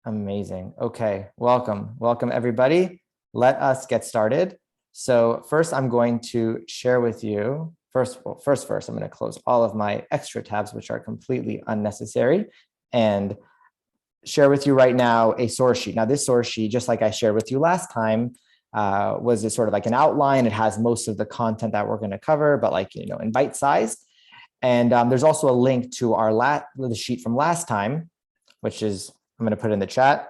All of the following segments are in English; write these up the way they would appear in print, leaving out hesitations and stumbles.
Amazing. Okay, welcome. Welcome, everybody. Let us get started. So first, I'm going to share with you, first, I'm going to close all of my extra tabs, which are completely unnecessary, and share with you right now a source sheet. Now, this source sheet, just like I shared with you last time, was a sort of like an outline. It has most of the content that we're going to cover, but in bite size. And there's also a link to the sheet from last time, which is, I'm going to put in the chat,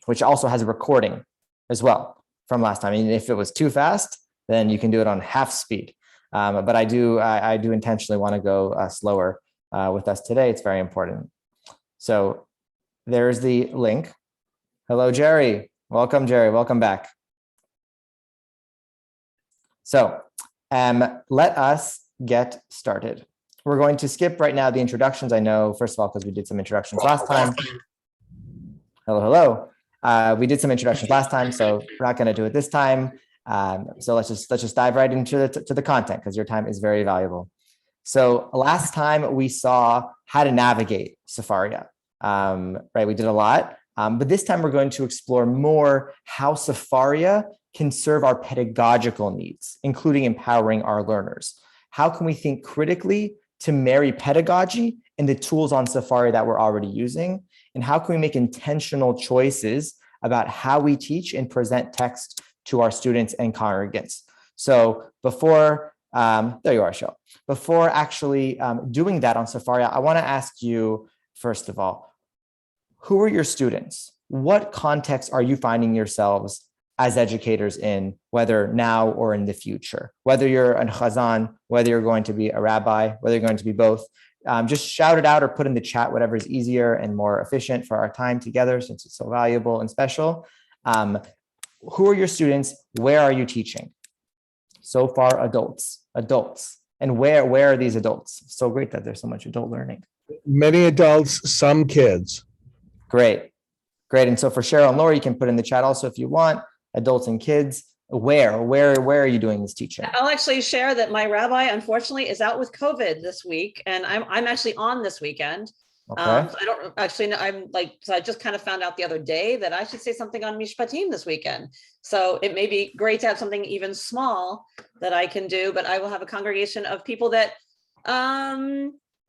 which also has a recording as well from last time. And if it was too fast, then you can do it on half speed. But I do intentionally want to go slower with us today. It's very important. So there's the link. Hello, Jerry. Welcome, Jerry. Welcome back. So let us get started. We're going to skip right now the introductions. I know, first of all, because we did some introductions last time. Hello. We did some introductions last time, so we're not going to do it this time. So let's just dive right into the content, because your time is very valuable. So last time we saw how to navigate Sefaria. Right, we did a lot, but this time we're going to explore more how Sefaria can serve our pedagogical needs, including empowering our learners. How can we think critically to marry pedagogy and the tools on Sefaria that we're already using? And how can we make intentional choices about how we teach and present text to our students and congregants? So before, there you are, Shel. Before actually doing that on Sefaria, I want to ask you, first of all, who are your students? What context are you finding yourselves as educators in, whether now or in the future? Whether you're a chazan, whether you're going to be a rabbi, whether you're going to be both, just shout it out or put in the chat whatever is easier and more efficient for our time together, since it's so valuable and special. Who are your students? Where are you teaching? So far, adults. And where are these adults? So great that there's so much adult learning. Many adults, some kids. Great. And so for Cheryl and Laura, you can put in the chat also if you want, adults and kids. Where are you doing this teaching? I'll actually share that my rabbi, unfortunately, is out with COVID this week, and I'm actually on this weekend. Okay. So I don't actually know. So I just kind of found out the other day that I should say something on Mishpatim this weekend. So it may be great to have something even small that I can do, but I will have a congregation of people that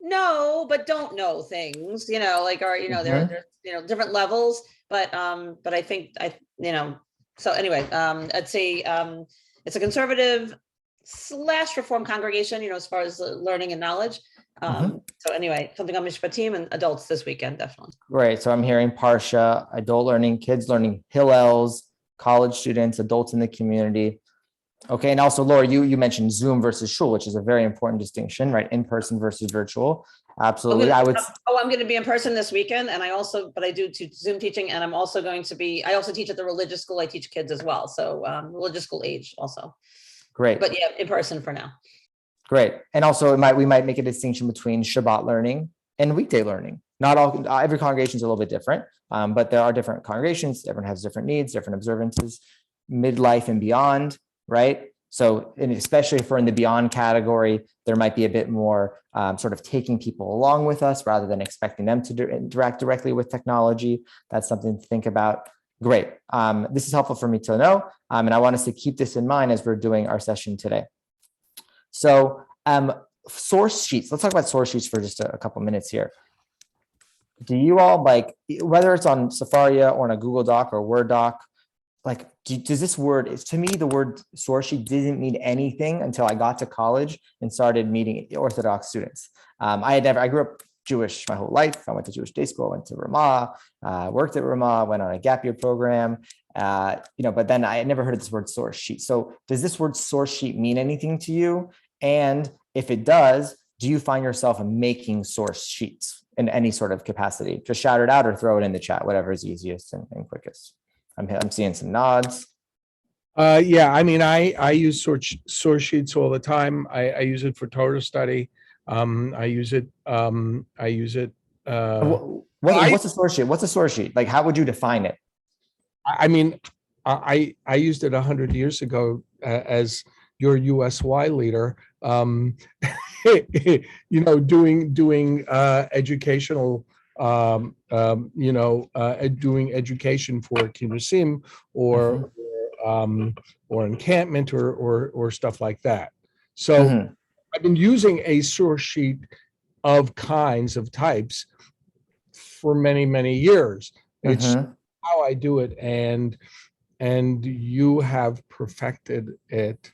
know but don't know things, they're different levels, but I think so anyway, I'd say it's a conservative / reform congregation, as far as learning and knowledge. So anyway, something on Mishpatim and adults this weekend, definitely. Great. So I'm hearing Parsha, adult learning, kids learning, Hillels, college students, adults in the community. Okay. And also, Laura, you mentioned Zoom versus Shul, which is a very important distinction, right? In-person versus virtual. Absolutely. I'm going to be in person this weekend, and I do Zoom teaching, and I also teach at the religious school. I teach kids as well. So religious school age also. Great. But yeah, in person for now. Great. And also we might make a distinction between Shabbat learning and weekday learning. Not every congregation is a little bit different, but there are different congregations. Everyone has different needs, different observances, midlife and beyond, right? So, and especially if we're in the beyond category, there might be a bit more sort of taking people along with us rather than expecting them to interact directly with technology. That's something to think about. Great. This is helpful for me to know. And I want us to keep this in mind as we're doing our session today. So source sheets, let's talk about source sheets for just a couple minutes here. Do you all whether it's on Sefaria or on a Google Doc or Word doc, does this word, to me, the word source sheet didn't mean anything until I got to college and started meeting Orthodox students. I grew up Jewish my whole life. I went to Jewish day school, I went to Ramah, worked at Ramah, went on a gap year program, but then I had never heard of this word source sheet. So does this word source sheet mean anything to you? And if it does, do you find yourself making source sheets in any sort of capacity? Just shout it out or throw it in the chat, whatever is easiest and quickest. I'm seeing some nods. Yeah, I mean, I use source sheets all the time. I use it for Torah study. I use it. What's a source sheet? What's a source sheet? How would you define it? I mean, I used it 100 years ago as your USY leader, doing educational doing education for kinusim or or encampment or stuff like that. So Mhm. I've been using a source sheet of kinds of types for many, many years. It's Mhm. how I do it, and you have perfected it,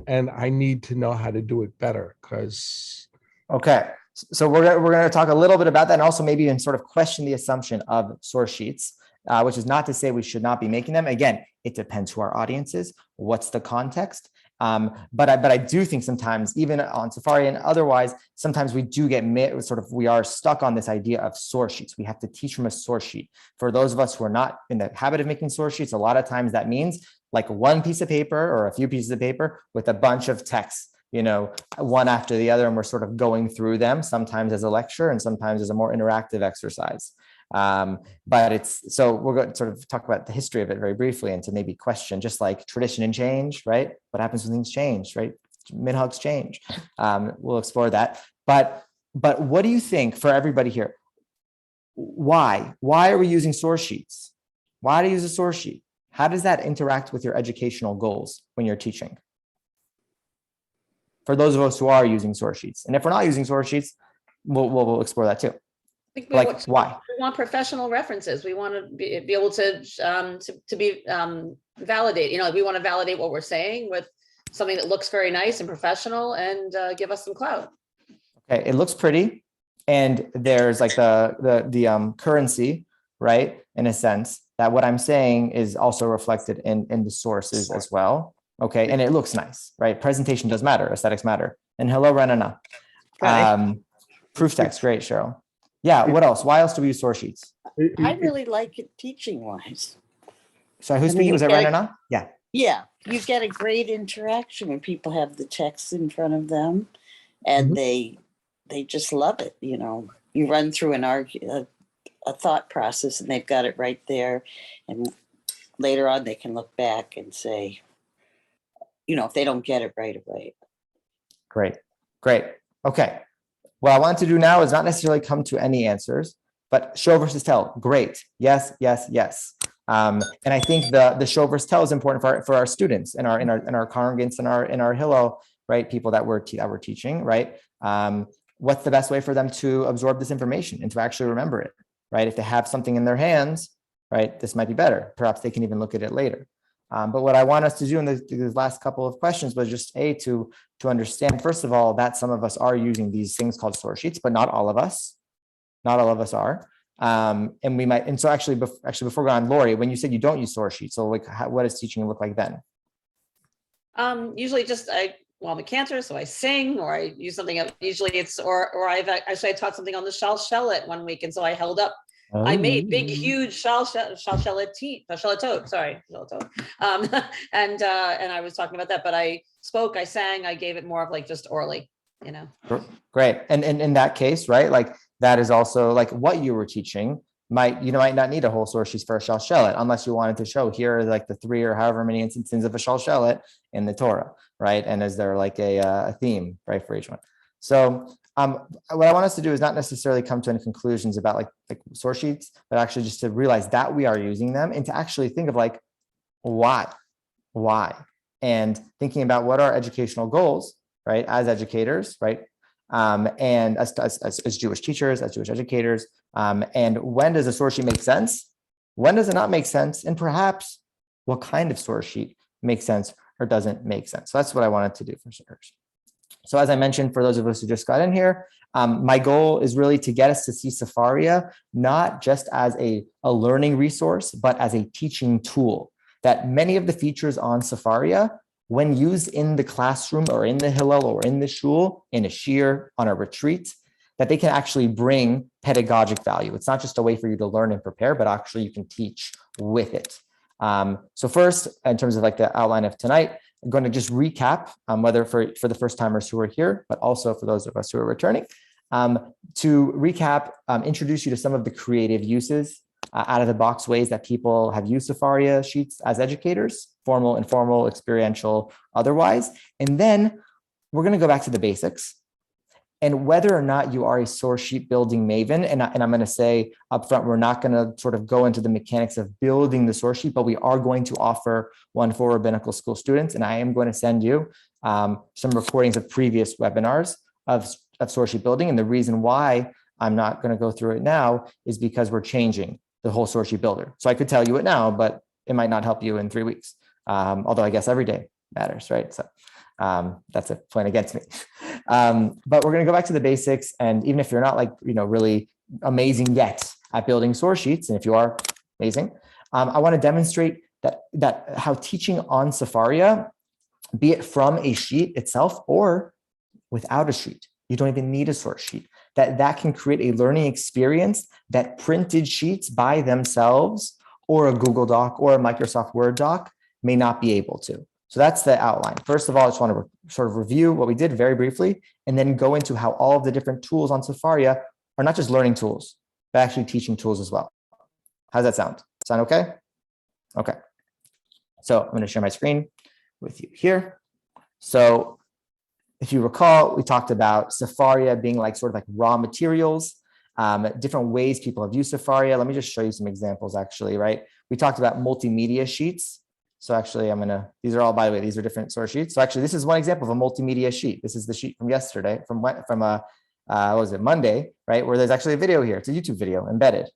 and I need to know how to do it better because Okay. So we're gonna talk a little bit about that, and also maybe even sort of question the assumption of source sheets, which is not to say we should not be making them. Again, it depends who our audience is, what's the context. But I do think sometimes, even on Sefaria and otherwise, sometimes we do get we are stuck on this idea of source sheets. We have to teach from a source sheet. For those of us who are not in the habit of making source sheets, a lot of times that means like one piece of paper or a few pieces of paper with a bunch of text, one after the other, and we're sort of going through them, sometimes as a lecture and sometimes as a more interactive exercise. So we're going to sort of talk about the history of it very briefly and to maybe question, just like tradition and change, right? What happens when things change, right? Minhags change. We'll explore that. But what do you think, for everybody here? Why are we using source sheets? Why do you use a source sheet? How does that interact with your educational goals when you're teaching? For those of us who are using source sheets. And if we're not using source sheets, we'll explore that too. Why? We want professional references. We want to be able to be validate. We want to validate what we're saying with something that looks very nice and professional and give us some clout. Okay, it looks pretty, and there's like the currency, right? In a sense that what I'm saying is also reflected in the sources as well. Okay, and it looks nice, right? Presentation does matter, aesthetics matter. And hello, Renana. Proof text, great, Cheryl. Yeah, what else? Why else do we use source sheets? I really like it teaching wise. So who's speaking? Was that Renana? Yeah. Yeah, you get a great interaction when people have the text in front of them, and they just love it. You run through a thought process, and they've got it right there, and later on they can look back and say, if they don't get it right away. Great. Okay. What I want to do now is not necessarily come to any answers, but show versus tell. Great. Yes. And I think the show versus tell is important for our students and our congregants and our Hillel, right? People that we're teaching, right? What's the best way for them to absorb this information and to actually remember it, right? If they have something in their hands, right, this might be better. Perhaps they can even look at it later. But what I want us to do in these last couple of questions was just to understand, first of all, that some of us are using these things called source sheets, but not all of us. Not all of us are. And we might. And so actually before going on, Lori, when you said you don't use source sheets, so what does teaching look like then? Usually I'm a cantor, so I sing, or I use something else. Usually it's or I taught something on the shalshelet one week, and so I held up. I made big, huge shalshelet. Sorry, and I was talking about that, but I spoke, I sang, I gave it more of like just orally, Great, and in that case, right, like that is also like what you were teaching. You might not need a whole source sheet for a shalshelet unless you wanted to show here are like the 3 or however many instances of a shalshelet in the Torah, right? And is there like a theme, right, for each one? So what I want us to do is not necessarily come to any conclusions about like source sheets, but actually just to realize that we are using them and to actually think of like why, and thinking about what are our educational goals, right, as educators, right, and as Jewish teachers, as Jewish educators, and when does a source sheet make sense? When does it not make sense? And perhaps what kind of source sheet makes sense or doesn't make sense? So that's what I wanted to do for first. So as I mentioned, for those of us who just got in here, my goal is really to get us to see Sefaria not just as a learning resource, but as a teaching tool. That many of the features on Sefaria, when used in the classroom or in the Hillel or in the shul, in a shir, on a retreat, that they can actually bring pedagogic value. It's not just a way for you to learn and prepare, but actually you can teach with it. So first, in terms of like the outline of tonight, I'm going to just recap, whether for the first timers who are here, but also for those of us who are returning, to recap, introduce you to some of the creative uses, out of the box ways that people have used Sefaria sheets as educators, formal, informal, experiential, otherwise. And then we're going to go back to the basics And whether or not you are a source sheet building maven, and I'm going to say upfront, we're not going to sort of go into the mechanics of building the source sheet, but we are going to offer one for rabbinical school students. And I am going to send you some recordings of previous webinars of source sheet building. And the reason why I'm not going to go through it now is because we're changing the whole source sheet builder. So I could tell you it now, but it might not help you in 3 weeks. Although I guess every day matters, right? So that's a point against me. But we're going to go back to the basics. And even if you're not like, really amazing yet at building source sheets, and if you are amazing, I want to demonstrate that how teaching on Sefaria, be it from a sheet itself or without a sheet, you don't even need a source sheet, that can create a learning experience that printed sheets by themselves or a Google Doc or a Microsoft Word doc may not be able to. So that's the outline. First of all, I just want to sort of review what we did very briefly, and then go into how all of the different tools on Sefaria are not just learning tools, but actually teaching tools as well. How does that sound? Sound okay? Okay. So I'm going to share my screen with you here. So if you recall, we talked about Sefaria being like sort of like raw materials, different ways people have used Sefaria. Let me just show you some examples actually, right? We talked about multimedia sheets. So actually these are all, by the way, these are different source sheets. So actually this is one example of a multimedia sheet. This is the sheet from yesterday, from what was it, Monday, right? Where there's actually a video here. It's a YouTube video embedded.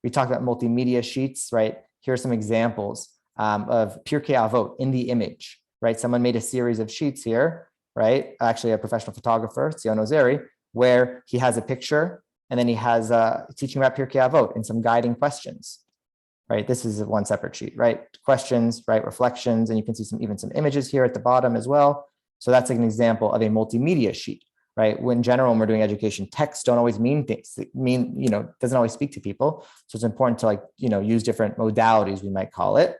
We talked about multimedia sheets, right? Here are some examples of Pirkei Avot in the image, right? Someone made a series of sheets here, right? Actually a professional photographer, Sion Ozeri, where he has a picture and then he has teaching about Pirkei Avot and some guiding questions. Right, this is one separate sheet, right? Questions, right? Reflections, and you can see even some images here at the bottom as well. So that's like an example of a multimedia sheet, right? When in general, when we're doing education, texts don't always mean things. Doesn't always speak to people. So it's important to use different modalities, we might call it.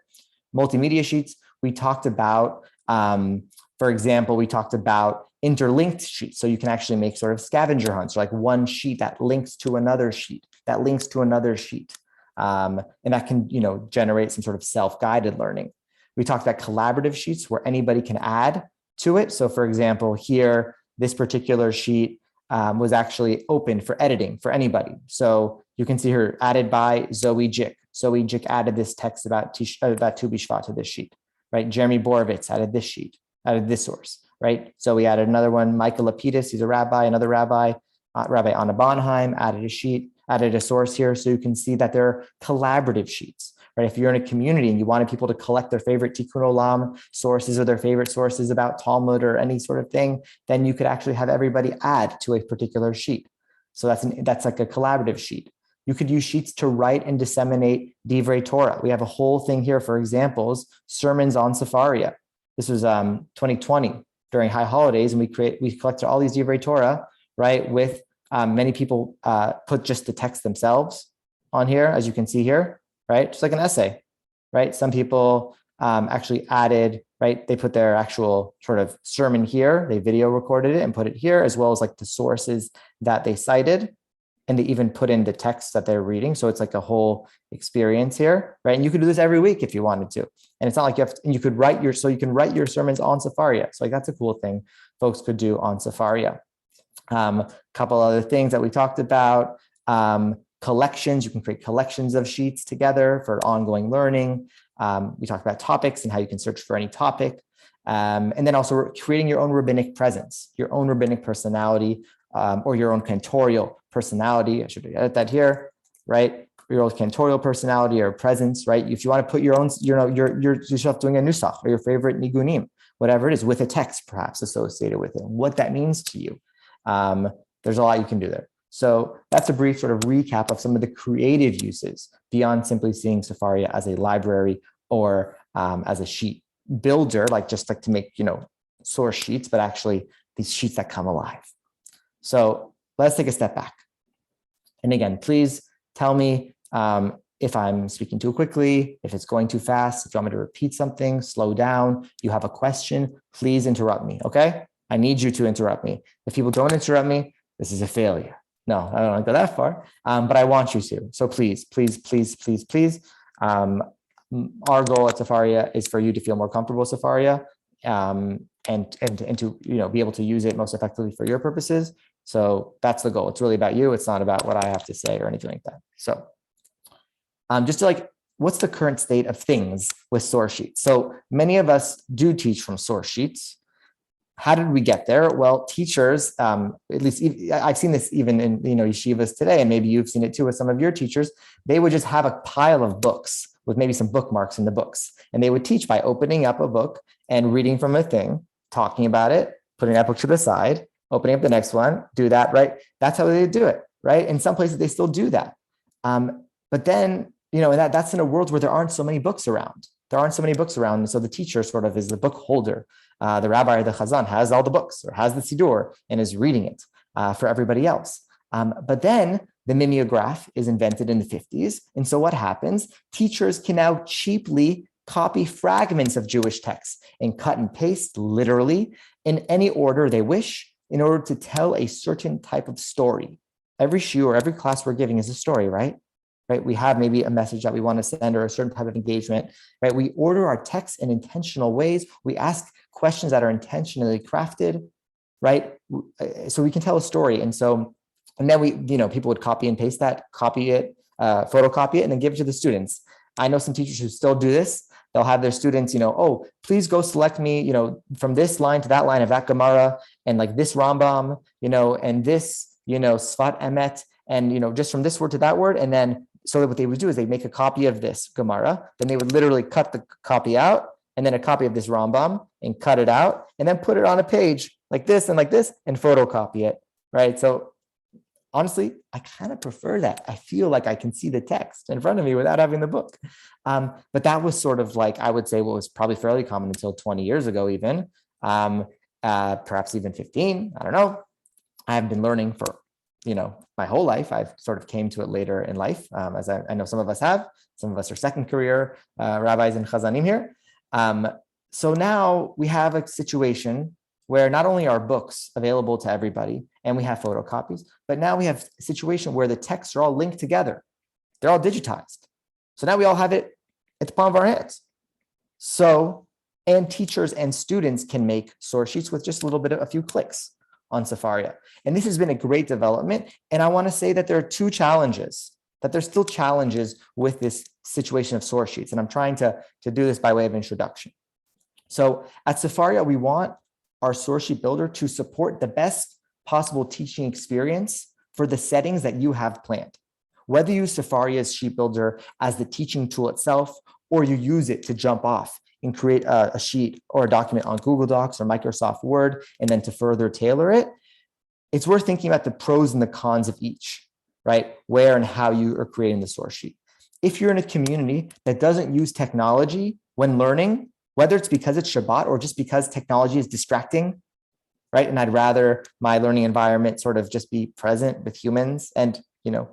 Multimedia sheets, we talked about, for example, we talked about interlinked sheets. So you can actually make sort of scavenger hunts, like one sheet that links to another sheet, that links to another sheet. And that can, generate some sort of self-guided learning. We talked about collaborative sheets where anybody can add to it. So for example, here, this particular sheet was actually open for editing for anybody. So you can see here added by Zoe Jick. Zoe Jick added this text about Tu B'Shvat to this sheet, right? Jeremy Borovitz added this sheet, added this source, right? So we added another one, Michael Lapidus, he's a rabbi, another rabbi, Rabbi Anna Bonheim added a sheet, added a source here. So you can see that there are collaborative sheets, right? If you're in a community and you wanted people to collect their favorite Tikkun Olam sources or their favorite sources about Talmud or any sort of thing, then you could actually have everybody add to a particular sheet. So that's like a collaborative sheet. You could use sheets to write and disseminate Divrei Torah. We have a whole thing here for examples, sermons on Sefaria. This was 2020 during high holidays, and we collected all these Divrei Torah, right? With many people put just the text themselves on here, as you can see here, right? Just like an essay, right? Some people actually added, right? They put their actual sort of sermon here, they video recorded it and put it here, as well as like the sources that they cited. And they even put in the text that they're reading. So it's like a whole experience here, right? And you could do this every week if you wanted to. And it's not like you have to, and you could write so you can write your sermons on Sefaria. So like that's a cool thing folks could do on Sefaria. Couple other things that we talked about, collections. You can create collections of sheets together for ongoing learning. We talked about topics and how you can search for any topic. And then also creating your own rabbinic presence, your own rabbinic personality, or your own cantorial personality. I should edit that here, right? Your own cantorial personality or presence, right? If you want to put your own, yourself doing a nusach or your favorite nigunim, whatever it is, with a text perhaps associated with it, what that means to you. There's a lot you can do there. So that's a brief sort of recap of some of the creative uses beyond simply seeing Sefaria as a library or as a sheet builder, just like to make, source sheets, but actually these sheets that come alive. So let's take a step back. And again, please tell me if I'm speaking too quickly, if it's going too fast, if you want me to repeat something, slow down, you have a question, please interrupt me, okay? I need you to interrupt me. If people don't interrupt me, this is a failure. No, I don't want to go that far, but I want you to. So please, please, please, please, please. Our goal at Sefaria is for you to feel more comfortable with Sefaria. and to, be able to use it most effectively for your purposes. So that's the goal. It's really about you. It's not about what I have to say or anything like that. So just to what's the current state of things with source sheets? So many of us do teach from source sheets. How did we get there? Well, teachers, at least I've seen this even in yeshivas today, and maybe you've seen it too with some of your teachers. They would just have a pile of books with maybe some bookmarks in the books, and they would teach by opening up a book and reading from a thing, talking about it, putting that book to the side, opening up the next one, do that, right? That's how they do it, right? In some places they still do that, but then that's in a world where there aren't so many books around. And so the teacher sort of is the book holder. The rabbi or the chazan has all the books or has the siddur and is reading it for everybody else. But then the mimeograph is invented in the 50s. And so what happens? Teachers can now cheaply copy fragments of Jewish texts and cut and paste literally in any order they wish in order to tell a certain type of story. Every shiur or every class we're giving is a story, right? We have maybe a message that we want to send or a certain type of engagement, right? We order our texts in intentional ways. We ask questions that are intentionally crafted, right? So we can tell a story. And then people would copy and paste that, copy it, photocopy it, and then give it to the students. I know some teachers who still do this. They'll have their students, oh, please go select me, from this line to that line of that Gemara, and this Rambam, and this, Sfat Emet, and, just from this word to that word. And then, so what they would do is they make a copy of this Gemara, then they would literally cut the copy out, and then a copy of this Rambam and cut it out, and then put it on a page like this and photocopy it, right? So honestly, I kind of prefer that. I feel like I can see the text in front of me without having the book. But that was sort of I would say what was probably fairly common until 20 years ago even, perhaps even 15, I don't know. I have been learning for my whole life. I've sort of came to it later in life, as I know some of us have. Some of us are second career rabbis and chazanim here. So now we have a situation where not only are books available to everybody and we have photocopies, but now we have a situation where the texts are all linked together. They're all digitized. So now we all have it at the palm of our hands. And teachers and students can make source sheets with just a few clicks on Sefaria. And this has been a great development. And I want to say that there are two challenges, that there's still challenges with this situation of source sheets. And I'm trying to do this by way of introduction. So at Sefaria, we want our source sheet builder to support the best possible teaching experience for the settings that you have planned. Whether you use Sefaria's sheet builder as the teaching tool itself, or you use it to jump off and create a sheet or a document on Google Docs or Microsoft Word, and then to further tailor it, it's worth thinking about the pros and the cons of each, right? Where and how you are creating the source sheet. If you're in a community that doesn't use technology when learning, whether it's because it's Shabbat or just because technology is distracting, right? And I'd rather my learning environment sort of just be present with humans and,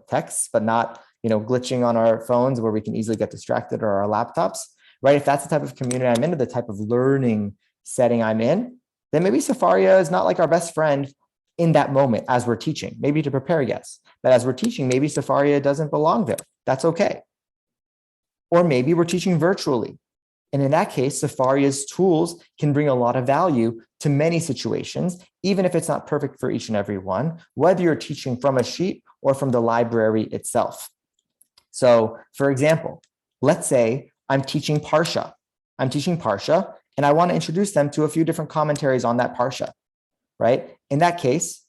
texts, but not, glitching on our phones where we can easily get distracted, or our laptops, right? If that's the type of community I'm in, or the type of learning setting I'm in, then maybe Sefaria is not our best friend in that moment as we're teaching, maybe to prepare, yes. But as we're teaching, maybe Sefaria doesn't belong there. That's okay. Or maybe we're teaching virtually. And in that case, Sefaria's tools can bring a lot of value to many situations, even if it's not perfect for each and every one, whether you're teaching from a sheet or from the library itself. So for example, let's say I'm teaching Parsha, and I want to introduce them to a few different commentaries on that Parsha, right? In that case,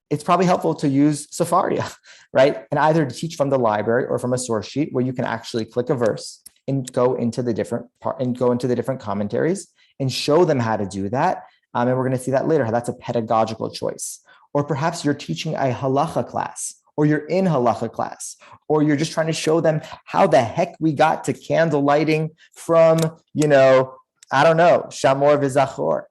it's probably helpful to use Sefaria, right? And either to teach from the library or from a source sheet where you can actually click a verse and go into the different commentaries and show them how to do that. And we're going to see that later, how that's a pedagogical choice. Or perhaps you're teaching a halacha class, or you're in halacha class, or you're just trying to show them how the heck we got to candle lighting from, Shamor v'Zachor.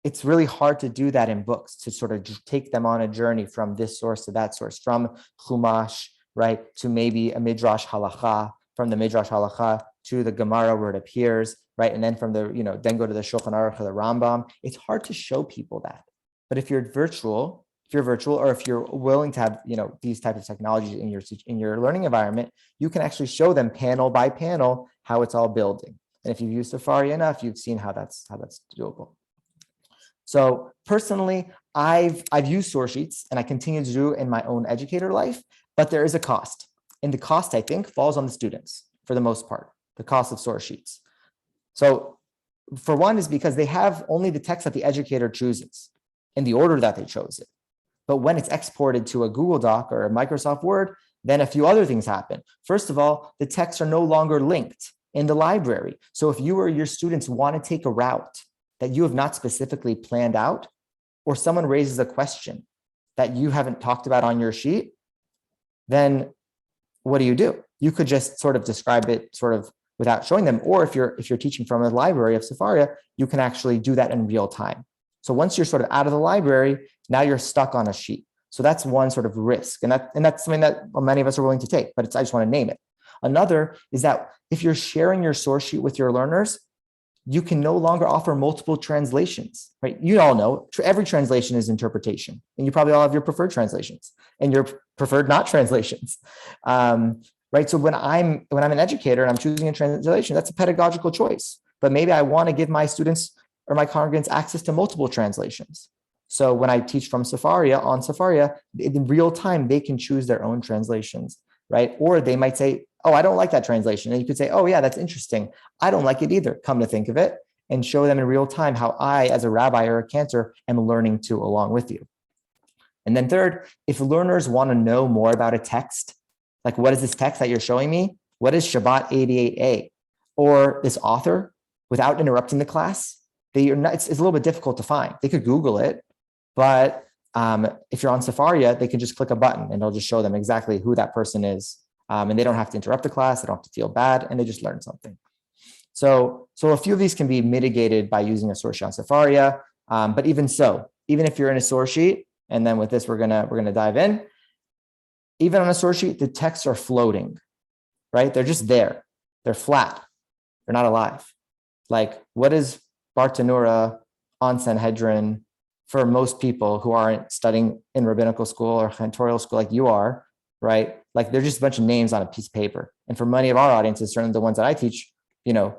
It's really hard to do that in books, to sort of just take them on a journey from this source to that source, from Chumash, right, to maybe a Midrash Halacha, from the Midrash Halacha to the Gemara where it appears, right, and then from the, then go to the Shulchan Aruch or the Rambam. It's hard to show people that. But if you're virtual, or if you're willing to have, these types of technologies in your learning environment, you can actually show them panel by panel how it's all building. And if you've used Sefaria enough, you've seen how that's doable. So personally, I've used source sheets and I continue to do in my own educator life, but there is a cost. And the cost, I think, falls on the students for the most part, the cost of source sheets. So for one is because they have only the text that the educator chooses in the order that they chose it. But when it's exported to a Google Doc or a Microsoft Word, then a few other things happen. First of all, the texts are no longer linked in the library. So if you or your students want to take a route that you have not specifically planned out, or someone raises a question that you haven't talked about on your sheet, then what do? You could just sort of describe it sort of without showing them. Or if you're teaching from a library of Sefaria, you can actually do that in real time. So once you're sort of out of the library, now you're stuck on a sheet. So that's one sort of risk. And that's something that many of us are willing to take, but I just want to name it. Another is that if you're sharing your source sheet with your learners, you can no longer offer multiple translations, right? You all know every translation is interpretation, and you probably all have your preferred translations and your preferred not translations, right? So when I'm an educator and I'm choosing a translation, that's a pedagogical choice. But maybe I want to give my students or my congregants access to multiple translations. So when I teach from Sefaria on Sefaria, in real time, they can choose their own translations, right? Or they might say, oh, I don't like that translation. And you could say, oh yeah, that's interesting. I don't like it either, come to think of it, and show them in real time how I, as a rabbi or a cantor, am learning to along with you. And then third, if learners want to know more about a text, like what is this text that you're showing me? What is Shabbat 88a? Or this author, without interrupting the class, it's a little bit difficult to find. They could Google it, but if you're on Sefaria, they can just click a button and it'll just show them exactly who that person is. And they don't have to interrupt the class. They don't have to feel bad, and they just learn something. So a few of these can be mitigated by using a source sheet on Sefaria. But even so, even if you're in a source sheet, and then with this, we're gonna dive in. Even on a source sheet, the texts are floating, right? They're just there. They're flat. They're not alive. Like, what is Bartanura on Sanhedrin for most people who aren't studying in rabbinical school or Cantorial school like you are, right? Like, they're just a bunch of names on a piece of paper. And for many of our audiences, certainly the ones that I teach, a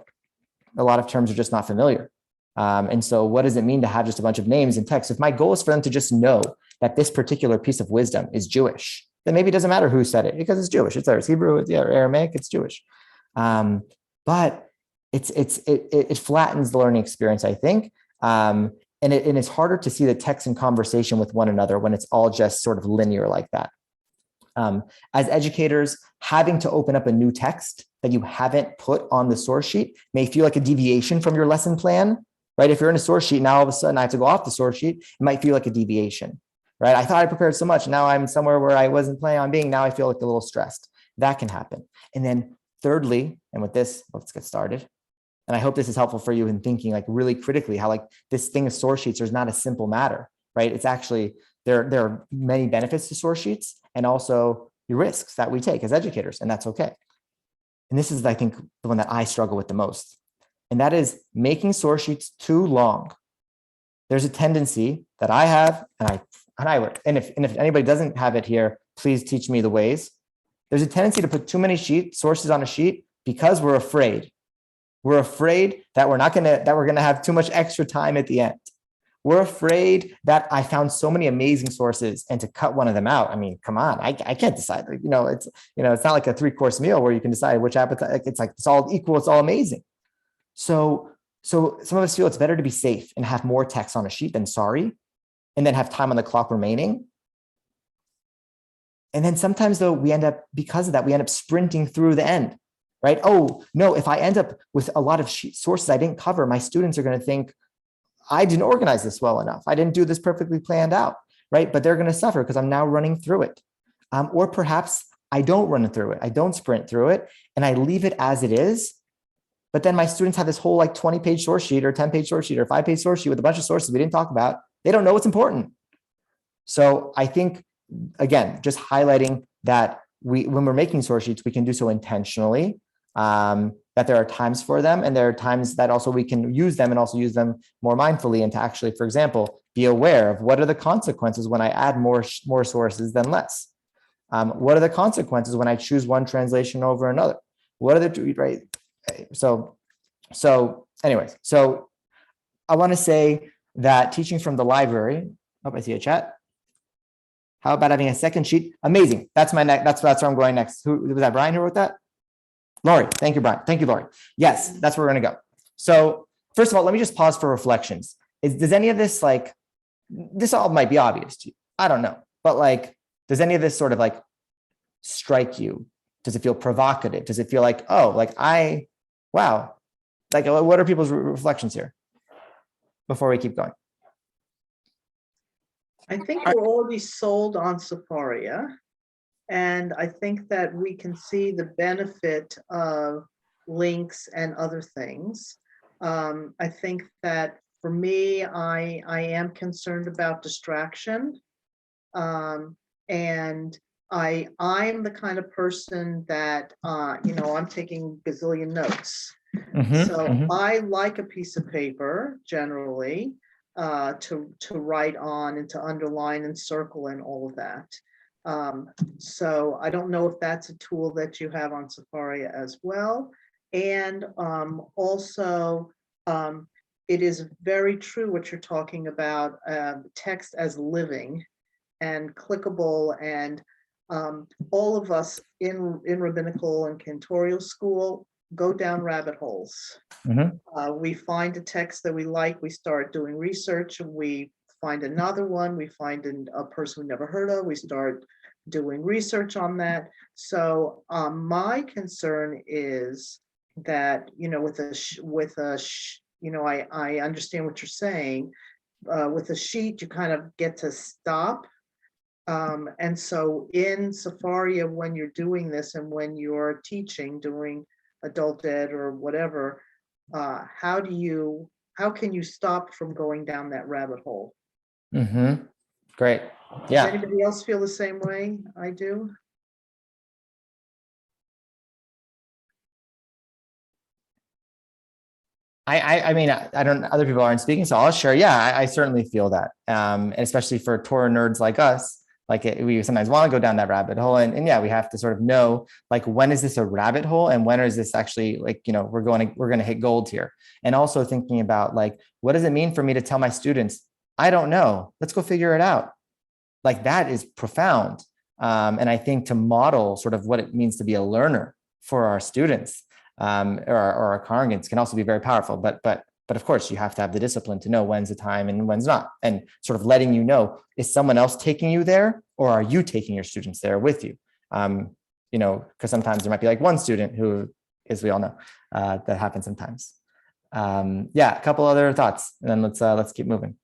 lot of terms are just not familiar. And so what does it mean to have just a bunch of names and text? If my goal is for them to just know that this particular piece of wisdom is Jewish, then maybe it doesn't matter who said it because it's Jewish. It's there. It's Hebrew, it's Aramaic, it's Jewish. But it flattens the learning experience, I think. And it's harder to see the text in conversation with one another when it's all just sort of linear like that. As educators, having to open up a new text that you haven't put on the source sheet may feel like a deviation from your lesson plan, right? If you're in a source sheet, now all of a sudden I have to go off the source sheet, it might feel like a deviation, right? I thought I prepared so much. Now I'm somewhere where I wasn't planning on being. Now I feel like a little stressed. That can happen. And then thirdly, and with this, let's get started. And I hope this is helpful for you in thinking like really critically how like this thing of source sheets is not a simple matter, right? It's actually, there are many benefits to source sheets and also the risks that we take as educators, and that's okay. And this is, I think, the one that I struggle with the most. And that is making source sheets too long. There's a tendency that I have, and if anybody doesn't have it here, please teach me the ways. There's a tendency to put too many sources on a sheet because we're afraid. We're afraid that we're gonna have too much extra time at the end. We're afraid that I found so many amazing sources and to cut one of them out. I mean, come on, I can't decide. It's not like a 3-course meal where you can decide which appetite. It's like it's all equal. It's all amazing. So some of us feel it's better to be safe and have more text on a sheet than sorry, and then have time on the clock remaining. And then sometimes though, because of that, we end up sprinting through the end, right? Oh no, if I end up with a lot of sources I didn't cover, my students are going to think, I didn't organize this well enough. I didn't do this perfectly planned out, right? But they're going to suffer because I'm now running through it. Or perhaps I don't run through it. I don't sprint through it and I leave it as it is. But then my students have this whole like 20-page source sheet or 10-page source sheet or 5-page source sheet with a bunch of sources we didn't talk about. They don't know what's important. So I think, again, just highlighting that when we're making source sheets, we can do so intentionally. That there are times for them, and there are times that also we can use them and also use them more mindfully, and to actually, for example, be aware of what are the consequences when I add more sources than less. What are the consequences when I choose one translation over another? What are the right? So anyways, so I want to say that teaching from the library, oh, I see a chat. How about having a second sheet? Amazing. That's my next, that's where I'm going next. Who was that? Brian who wrote that? Lori. Thank you, Brian. Thank you, Lori. Yes, that's where we're going to go. So first of all, let me just pause for reflections. Does any of this, like, this all might be obvious to you. I don't know. But like, does any of this sort of like strike you? Does it feel provocative? Does it feel like, oh, like wow. Like, what are people's reflections here before we keep going? I think we're already sold on Sefaria. And I think that we can see the benefit of links and other things. I think that for me, I am concerned about distraction. And I'm the kind of person that, I'm taking gazillion notes. So I like a piece of paper generally to write on and to underline and circle and all of that. So I don't know if that's a tool that you have on Sefaria as well. And also, it is very true what you're talking about, text as living and clickable, and all of us in Rabbinical and Cantorial school go down rabbit holes. We find a text that we like, we start doing research, we find another one, we find a person we never heard of, we start doing research on that. So my concern is that, I understand what you're saying. With a sheet, you kind of get to stop. And so in Sefaria, when you're doing this and when you're teaching, doing adult ed or whatever, how can you stop from going down that rabbit hole? Great. Yeah. Does anybody else feel the same way I do? I mean, I don't, other people aren't speaking, so I'll share. Yeah, I certainly feel that. And especially for Torah nerds like us, like we sometimes want to go down that rabbit hole. And yeah, we have to sort of know, like, when is this a rabbit hole and when is this actually, like, we're going to hit gold here. And also thinking about, like, what does it mean for me to tell my students, I don't know, let's go figure it out. Like, that is profound. And I think to model sort of what it means to be a learner for our students, or our congregants, can also be very powerful. But of course, you have to have the discipline to know when's the time and when's not, and sort of letting is someone else taking you there, or are you taking your students there with you? Because sometimes there might be like one student who, as we all know, that happens sometimes. Yeah, a couple other thoughts, and then let's keep moving.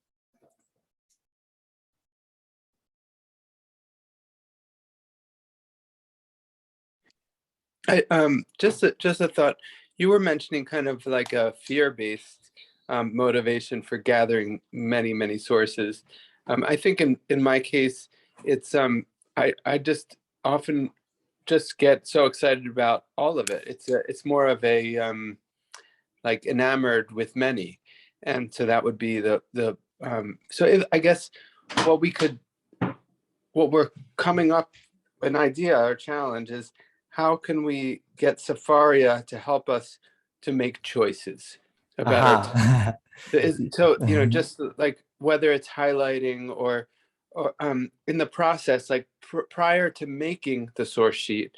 Just a thought. You were mentioning kind of like a fear-based motivation for gathering many sources. I think in my case, it's I just often just get so excited about all of it. It's more of a like enamored with many, and so that would be I guess what we're coming up, an idea or challenge is, how can we get Sefaria to help us to make choices about our time? So, just like whether it's highlighting or in the process, like prior to making the source sheet,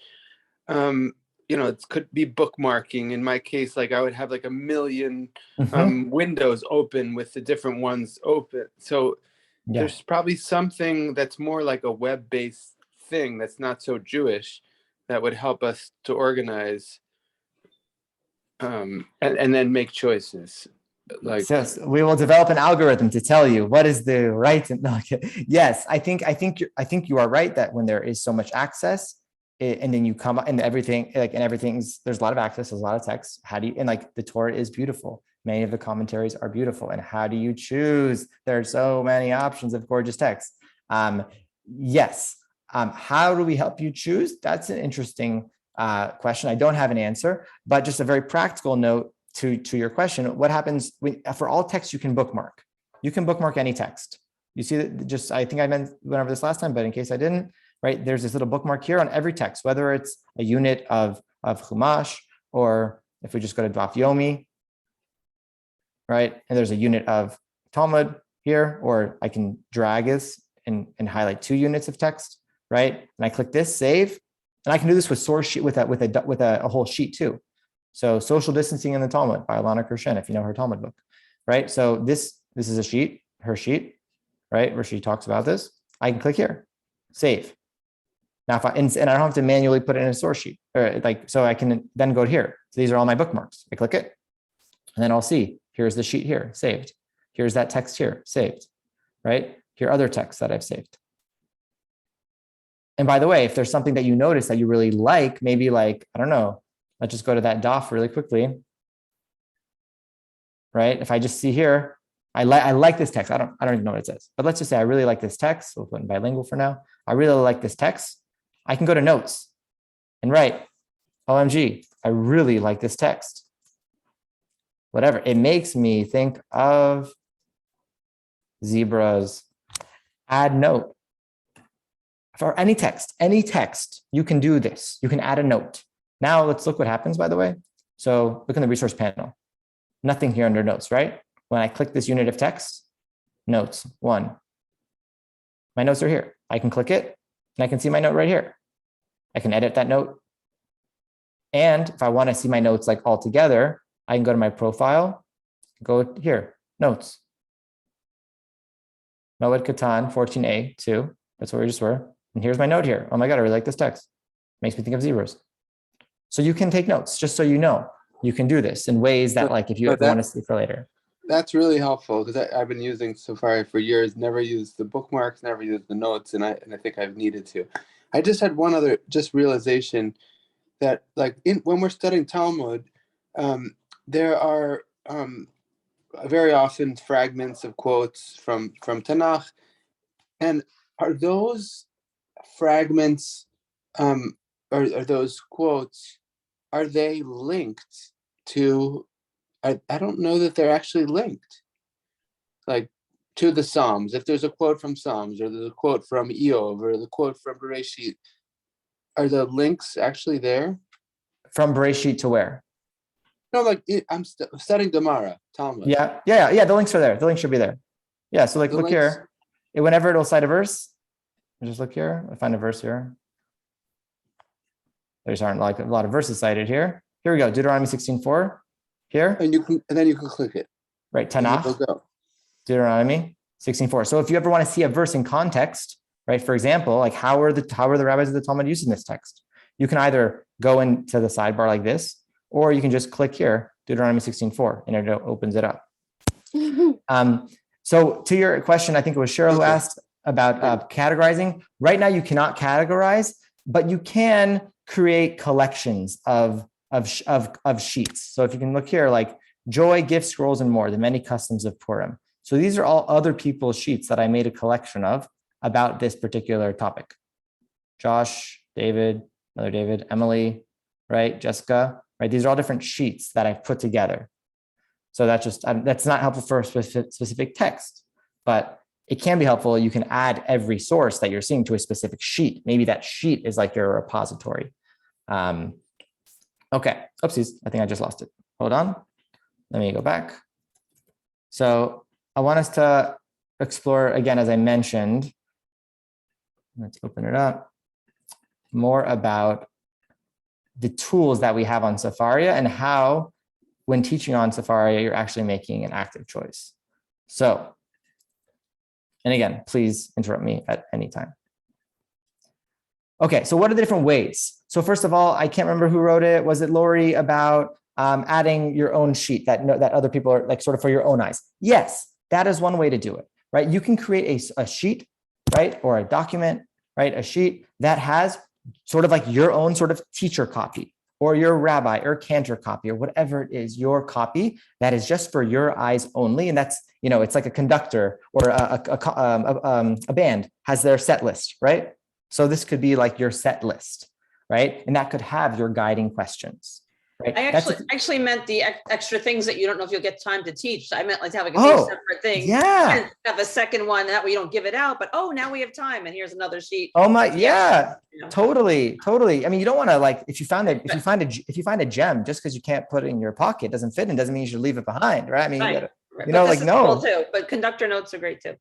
it could be bookmarking. In my case, like I would have like a million windows open with the different ones open. So there's probably something that's more like a web-based thing that's not so Jewish, that would help us to organize and then make choices. Like, so we will develop an algorithm to tell you what is the right. Yes, I think you are right that when there is so much access, and then you come and everything, there's a lot of access, there's a lot of text. And like the Torah is beautiful. Many of the commentaries are beautiful. And how do you choose? There are so many options of gorgeous text. Yes. How do we help you choose? That's an interesting question. I don't have an answer, but just a very practical note to your question. What happens for all text you can bookmark? You can bookmark any text. You see that, I think I went over this last time, but in case I didn't, right? There's this little bookmark here on every text, whether it's a unit of Chumash, or if we just go to Daf Yomi, right? And there's a unit of Talmud, here, or I can drag this and highlight 2 units of text, right? And I click this, save, and I can do this with source sheet with a whole sheet too. So social distancing in the Talmud by Alana Kirshen, if you know her Talmud book, right? So this is a sheet, her sheet, right, where she talks about this. I can click here, save. Now, if I don't have to manually put it in a source sheet, or so I can then go here. So these are all my bookmarks. I click it, and then I'll see, here's the sheet here, saved. Here's that text here, saved, right? Here are other texts that I've saved. And by the way, if there's something that you notice that you really like, maybe like, I don't know, let's just go to that DOF really quickly, right? If I just see here, I like this text. I don't even know what it says, but let's just say I really like this text. We'll put in bilingual for now. I really like this text. I can go to notes and write, OMG, I really like this text. Whatever. It makes me think of zebras. Add note. For any text, you can do this. You can add a note. Now let's look what happens, by the way. So look in the resource panel. Nothing here under notes, right? When I click this unit of text, notes, 1. My notes are here. I can click it, and I can see my note right here. I can edit that note. And if I want to see my notes like all together, I can go to my profile, go here, notes. Moed Katan 14a 2. That's where we just were. And here's my note here. Oh my God, I really like this text. Makes me think of zebras. So you can take notes, just so you know. You can do this in ways that, like, if you want to see for later. That's really helpful, because I've been using Sefaria for years, never used the bookmarks, never used the notes, and I think I've needed to. I just had one other realization that, like, when we're studying Talmud, there are very often fragments of quotes from Tanakh, and are those fragments, or those quotes, are they linked to? I don't know that they're actually linked, like, to the Psalms. If there's a quote from Psalms, or there's a quote from Eov, or the quote from Bereshit, are the links actually there? From Bereshit to where? No, like, I'm studying Gemara, Talmud. Yeah. The links are there. The links should be there. Yeah. So, like, look here. Whenever it'll cite a verse, just look here. I find a verse here. There's aren't like a lot of verses cited here. Here we go. Deuteronomy 16:4. Here. And then you can click it. Right. Tanakh. Deuteronomy 16:4. So if you ever want to see a verse in context, right? For example, like, how are the rabbis of the Talmud using this text? You can either go into the sidebar like this, or you can just click here, Deuteronomy 16:4, and it opens it up. So to your question, I think it was Cheryl who asked about categorizing. Right now, you cannot categorize, but you can create collections of sheets. So if you can look here, like joy, gift, scrolls, and more, the many customs of Purim. So these are all other people's sheets that I made a collection of about this particular topic. Josh, David, another David, Emily, right? Jessica, right? These are all different sheets that I've put together. So that's not helpful for a specific text, but it can be helpful. You can add every source that you're seeing to a specific sheet. Maybe that sheet is like your repository. Okay, oopsies, I think I just lost it. Hold on, let me go back. So I want us to explore, again, as I mentioned, let's open it up, more about the tools that we have on Sefaria and how, when teaching on Sefaria, you're actually making an active choice. So, and again, please interrupt me at any time. Okay, so what are the different ways? So first of all, I can't remember who wrote it. Was it Lori, about adding your own sheet that other people are, like, sort of for your own eyes? Yes, that is one way to do it, right? You can create a sheet, right? Or a document, right? A sheet that has sort of like your own sort of teacher copy, or your rabbi or cantor copy, or whatever it is, your copy that is just for your eyes only. And that's, it's like a conductor or a band has their set list, right? So this could be like your set list, right? And that could have your guiding questions, right? I actually meant the extra things that you don't know if you'll get time to teach. I meant like to have like a Oh, few separate things. yeah. And have a second one, that way you don't give it out, but now we have time and here's another sheet. Oh my, yeah, You know? totally. I mean, you don't want to, like, if you find a gem, just because you can't put it in your pocket doesn't fit and doesn't mean you should leave it behind, right? I mean, Right. Right, You know, but this like, is no. cool too, but conductor notes are great too.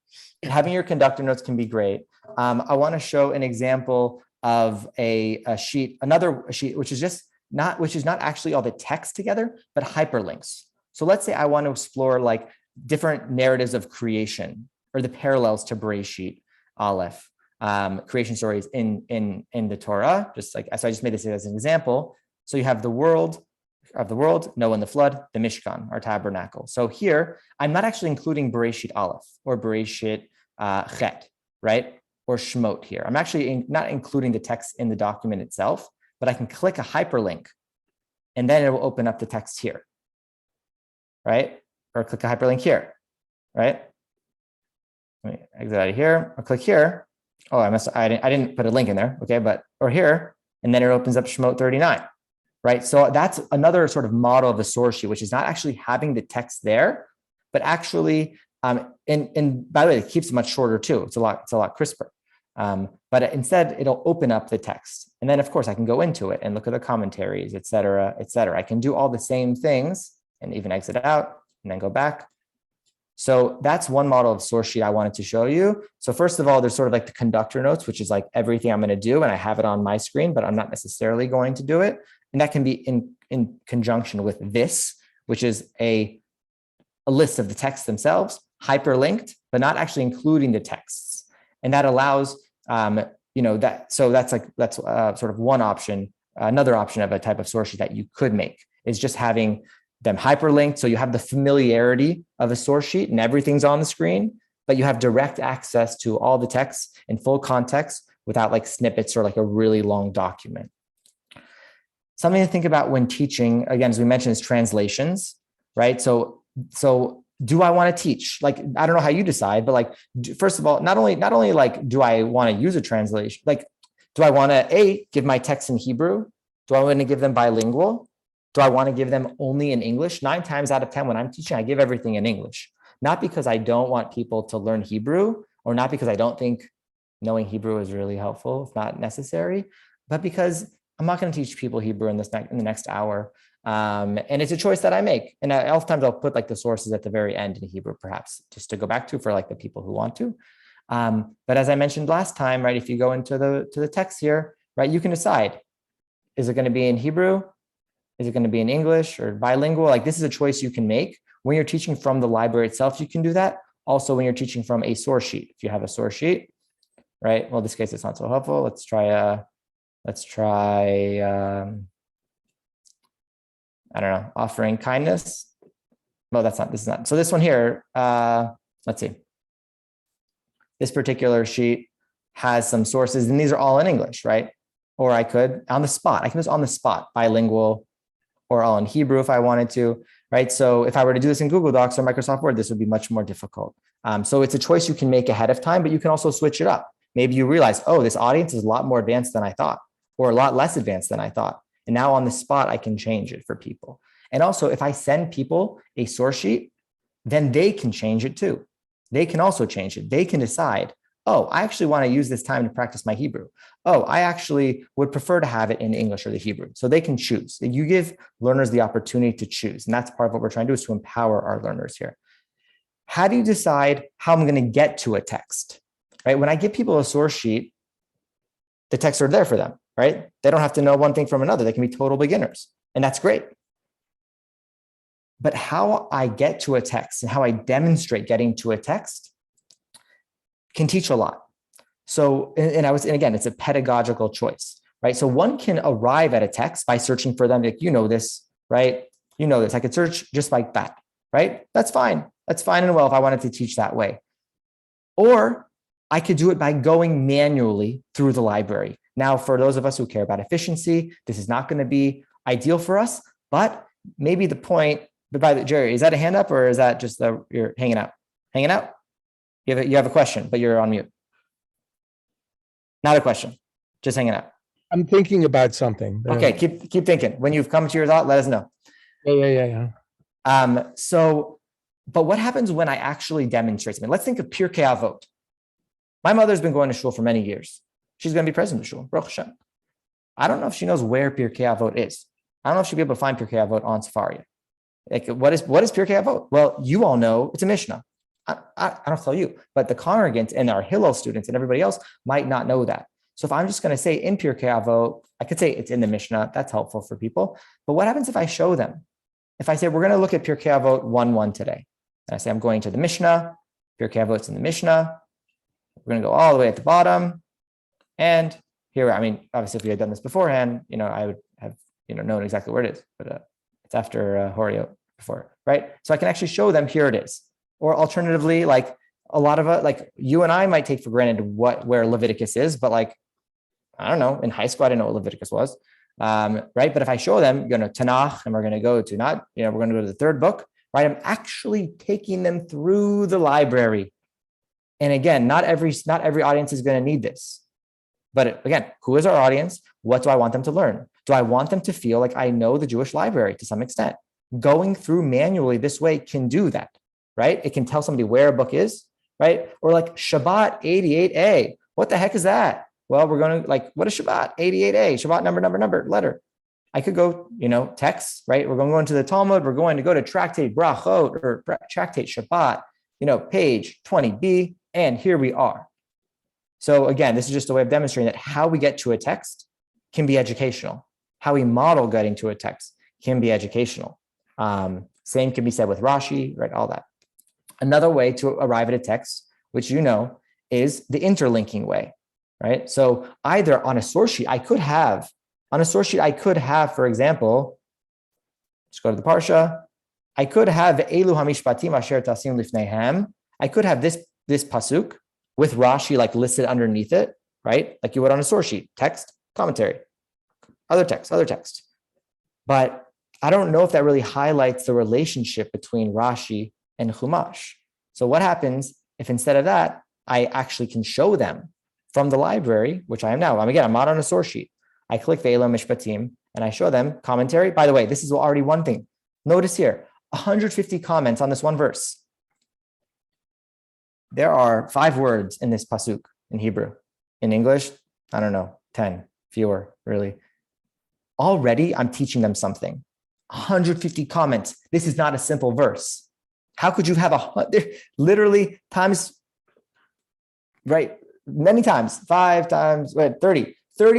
Having your conductor notes can be great. I want to show an example of a sheet, another sheet, which is not actually all the text together, but hyperlinks. So let's say I want to explore like different narratives of creation or the parallels to Bereshit, Aleph, creation stories in the Torah. Just like, so I just made this as an example. So you have the world, Noah and the flood, the Mishkan, our tabernacle. So here, I'm not actually including Bereshit Aleph or Bereshit Chet, right? Or Shemot here. I'm actually not including the text in the document itself, but I can click a hyperlink and then it will open up the text here, right? Or click a hyperlink here, right? Let me exit out of here, or click here. Oh, I didn't put a link in there, okay, or here, and then it opens up Shemot 39. Right. So that's another sort of model of the source sheet, which is not actually having the text there, but actually, and by the way, it keeps it much shorter too. It's a lot crisper. But instead, it'll open up the text. And then, of course, I can go into it and look at the commentaries, et cetera, et cetera. I can do all the same things and even exit out and then go back. So that's one model of source sheet I wanted to show you. So first of all, there's sort of like the conductor notes, which is like everything I'm going to do, and I have it on my screen, but I'm not necessarily going to do it. And that can be in conjunction with this, which is a list of the texts themselves, hyperlinked, but not actually including the texts. And that allows, so that's sort of one option. Another option of a type of source sheet that you could make is just having them hyperlinked. So you have the familiarity of a source sheet and everything's on the screen, but you have direct access to all the text in full context without like snippets or like a really long document. Something to think about when teaching, again, as we mentioned, is translations, right? So do I want to teach? Like, I don't know how you decide, but like, first of all, not only like, do I want to use a translation? Like, do I want to give my text in Hebrew? Do I want to give them bilingual? Do I want to give them only in English? 9 times out of 10, when I'm teaching, I give everything in English, not because I don't want people to learn Hebrew, or not because I don't think knowing Hebrew is really helpful, if not necessary, but because I'm not going to teach people Hebrew in the next hour. And it's a choice that I make. And oftentimes I'll put like the sources at the very end in Hebrew, perhaps just to go back to for like the people who want to. But as I mentioned last time, right, if you go into the text here, right, you can decide, is it going to be in Hebrew? Is it going to be in English or bilingual? Like, this is a choice you can make. When you're teaching from the library itself, you can do that. Also, when you're teaching from a source sheet, if you have a source sheet, right? Well, in this case, it's not so helpful. Let's try, I don't know, offering kindness. No, this is not. So this one here, let's see. This particular sheet has some sources, and these are all in English, right? Or I could, on the spot, I can just on the spot, bilingual, or all in Hebrew if I wanted to, right? So if I were to do this in Google Docs or Microsoft Word, this would be much more difficult. So it's a choice you can make ahead of time, but you can also switch it up. Maybe you realize, oh, this audience is a lot more advanced than I thought, or a lot less advanced than I thought. And now on the spot, I can change it for people. And also, if I send people a source sheet, then they can change it too. They can also change it. They can decide, oh, I actually want to use this time to practice my Hebrew. Oh, I actually would prefer to have it in English or the Hebrew. So they can choose. You give learners the opportunity to choose. And that's part of what we're trying to do, is to empower our learners here. How do you decide how I'm going to get to a text, right? When I give people a source sheet, the texts are there for them, right? They don't have to know one thing from another. They can be total beginners, and that's great. But how I get to a text and how I demonstrate getting to a text can teach a lot. So, and again, it's a pedagogical choice, right? So one can arrive at a text by searching for them. Like, you know this, right? You know this. I could search just like that, right? That's fine. That's fine and well if I wanted to teach that way. Or I could do it by going manually through the library. Now, for those of us who care about efficiency, this is not going to be ideal for us, but maybe the point. But by the Jerry, is that a hand up, or is that just you're hanging out? Hanging out? You have a question, but you're on mute. Not a question, just hanging out. I'm thinking about something. Okay, keep thinking. When you've come to your thought, let us know. Yeah. But what happens when I actually demonstrate something? Let's think of Pirkei Avot. My mother's been going to shul for many years. She's going to be president of shul, Baruch Hashem. I don't know if she knows where Pirkei Avot is. I don't know if she'll be able to find Pirkei Avot on Sefaria. Like, what is Pirkei Avot? Well, you all know it's a Mishnah. I don't tell you, but the congregants and our Hillel students and everybody else might not know that. So if I'm just going to say in Pirkei Avot, I could say it's in the Mishnah. That's helpful for people. But what happens if I show them? If I say, we're going to look at Pirkei Avot 1:1 today, and I say, I'm going to the Mishnah, Pirkei Avot's in the Mishnah. We're going to go all the way at the bottom. And here, I mean, obviously, if we had done this beforehand, I would have, known exactly where it is, but it's after Horio before, right? So I can actually show them, here it is. Or alternatively, like a lot of like you and I might take for granted where Leviticus is, but like, I don't know, in high school, I didn't know what Leviticus was, right? But if I show them, Tanakh, and we're going to go to we're going to go to the third book, right? I'm actually taking them through the library. And again, not every audience is going to need this. But again, who is our audience? What do I want them to learn? Do I want them to feel like I know the Jewish library to some extent? Going through manually this way can do that, right? It can tell somebody where a book is, right? Or like Shabbat 88a. What the heck is that? Well, we're going to what is Shabbat 88a? Shabbat number, letter. I could go, text, right? We're going to go into the Talmud. We're going to go to Tractate Brachot or Tractate Shabbat, page 20b. And here we are. So again, this is just a way of demonstrating that how we get to a text can be educational. How we model getting to a text can be educational. Same can be said with Rashi, right? All that. Another way to arrive at a text, which is the interlinking way, right? So either on a source sheet, I could have, for example, let's go to the Parsha. I could have Elu Hamishpatim Asher Tasim Lifnehem. I could have this pasuk with Rashi listed underneath it, right? Like you would on a source sheet, text, commentary, other text. But I don't know if that really highlights the relationship between Rashi and Chumash. So what happens if instead of that, I actually can show them from the library, which I am now. I'm not on a source sheet. I click Ve'elo Mishpatim and I show them commentary. By the way, this is already one thing. Notice here, 150 comments on this one verse. There are 5 words in this pasuk in Hebrew. In English, I don't know, 10, fewer, really. Already, I'm teaching them something. 150 comments. This is not a simple verse. How could you have literally times, right? Many times, 5 times, 30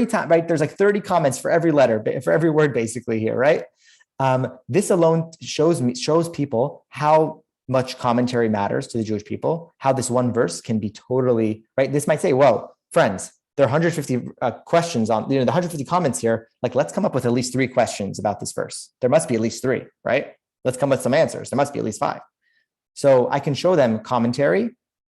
times, right? There's 30 comments for every letter, for every word basically here, right? This alone shows people how much commentary matters to the Jewish people, how this one verse can be totally, right? This might say, well, friends, there are 150 questions on, the 150 comments here, let's come up with at least 3 questions about this verse. There must be at least 3, right? Let's come with some answers. There must be at least 5. So I can show them commentary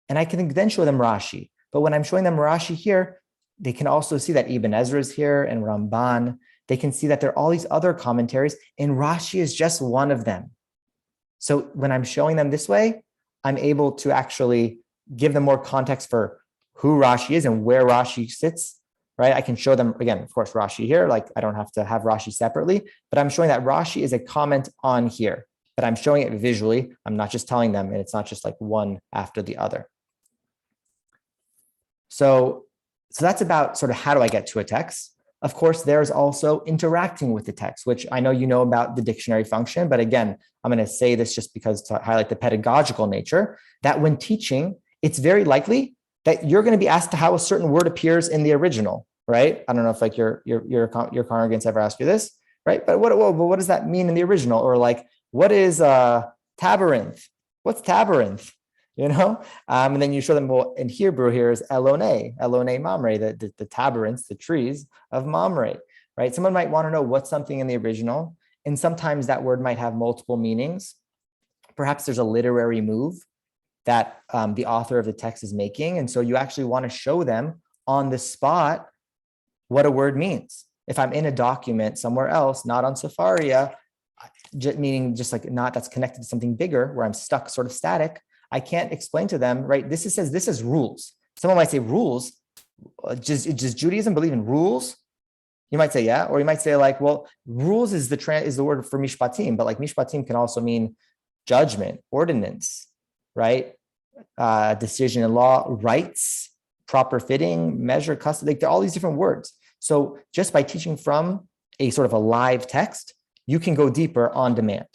and I can then show them Rashi. But when I'm showing them Rashi here, they can also see that Ibn Ezra is here and Ramban. They can see that there are all these other commentaries and Rashi is just one of them. So when I'm showing them this way, I'm able to actually give them more context for who Rashi is and where Rashi sits, right? I can show them, again, of course, Rashi here, I don't have to have Rashi separately, but I'm showing that Rashi is a comment on here, but I'm showing it visually. I'm not just telling them, and it's not just one after the other. So that's about sort of how do I get to a text. Of course, there's also interacting with the text, which I know you know about the dictionary function, but again, I'm going to say this just because to highlight the pedagogical nature, that when teaching, it's very likely that you're going to be asked how a certain word appears in the original, right? I don't know if your congregants ever ask you this, right? But what does that mean in the original? Or what is tabarinth? What's tabarinth? And then you show them, well, in Hebrew here is Elonei Mamre, the tabarinths, the trees of Mamre, right? Someone might want to know what's something in the original, and sometimes that word might have multiple meanings. Perhaps there's a literary move that the author of the text is making, and so you actually want to show them on the spot what a word means. If I'm in a document somewhere else, not on Sefaria, meaning just not that's connected to something bigger, where I'm stuck sort of static, I can't explain to them, right? This is rules. Someone might say rules. Does Judaism believe in rules? You might say, yeah. Or you might say well, rules is the word for mishpatim, but mishpatim can also mean judgment, ordinance, right? Decision in law, rights, proper fitting, measure, custody. There are all these different words. So just by teaching from a sort of a live text, you can go deeper on demand.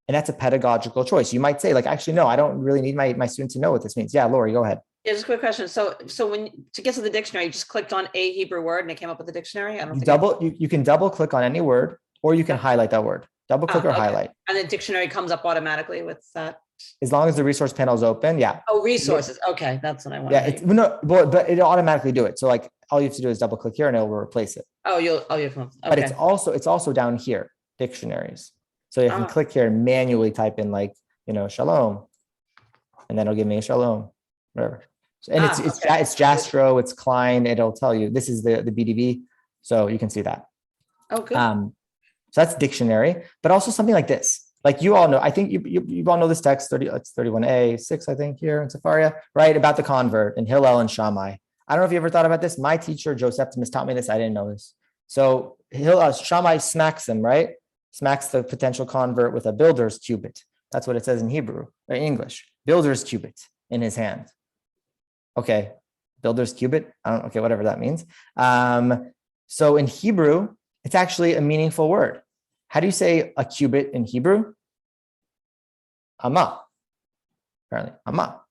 And that's a pedagogical choice. You might say like, actually, no, I don't really need my student to know what this means. Yeah, Lori, go ahead. Yeah, just a quick question. So when to get to the dictionary, you just clicked on a Hebrew word and it came up with the dictionary. I don't think You can double click on any word, or you can highlight that word. Double click or okay. highlight. And the dictionary comes up automatically with that. As long as the resource panel is open, yeah. Oh, resources. Okay, that's what I wanted. Yeah, it's no, but it'll automatically do it. So like all you have to do is double click here and it will replace it. You okay. But it's also down here, dictionaries. So you can click here and manually type in like, shalom, and then it'll give me a shalom, whatever. And it's Jastro, it's Klein. It'll tell you this is the BDB, so you can see that. Oh, good. So that's dictionary, but also something like this. Like you all know, I think you all know this text, it's 31a6, I think here in Sefaria, right? About the convert and Hillel and Shammai. I don't know if you ever thought about this. My teacher, Joe Septimus, taught me this. I didn't know this. So Shammai smacks him, right? Smacks the potential convert with a builder's cubit. That's what it says in Hebrew or English. Builder's cubit in his hand. Okay, builder's cubit. Okay, whatever that means. So in Hebrew, it's actually a meaningful word. How do you say a cubit in Hebrew? Amah. Apparently, amah.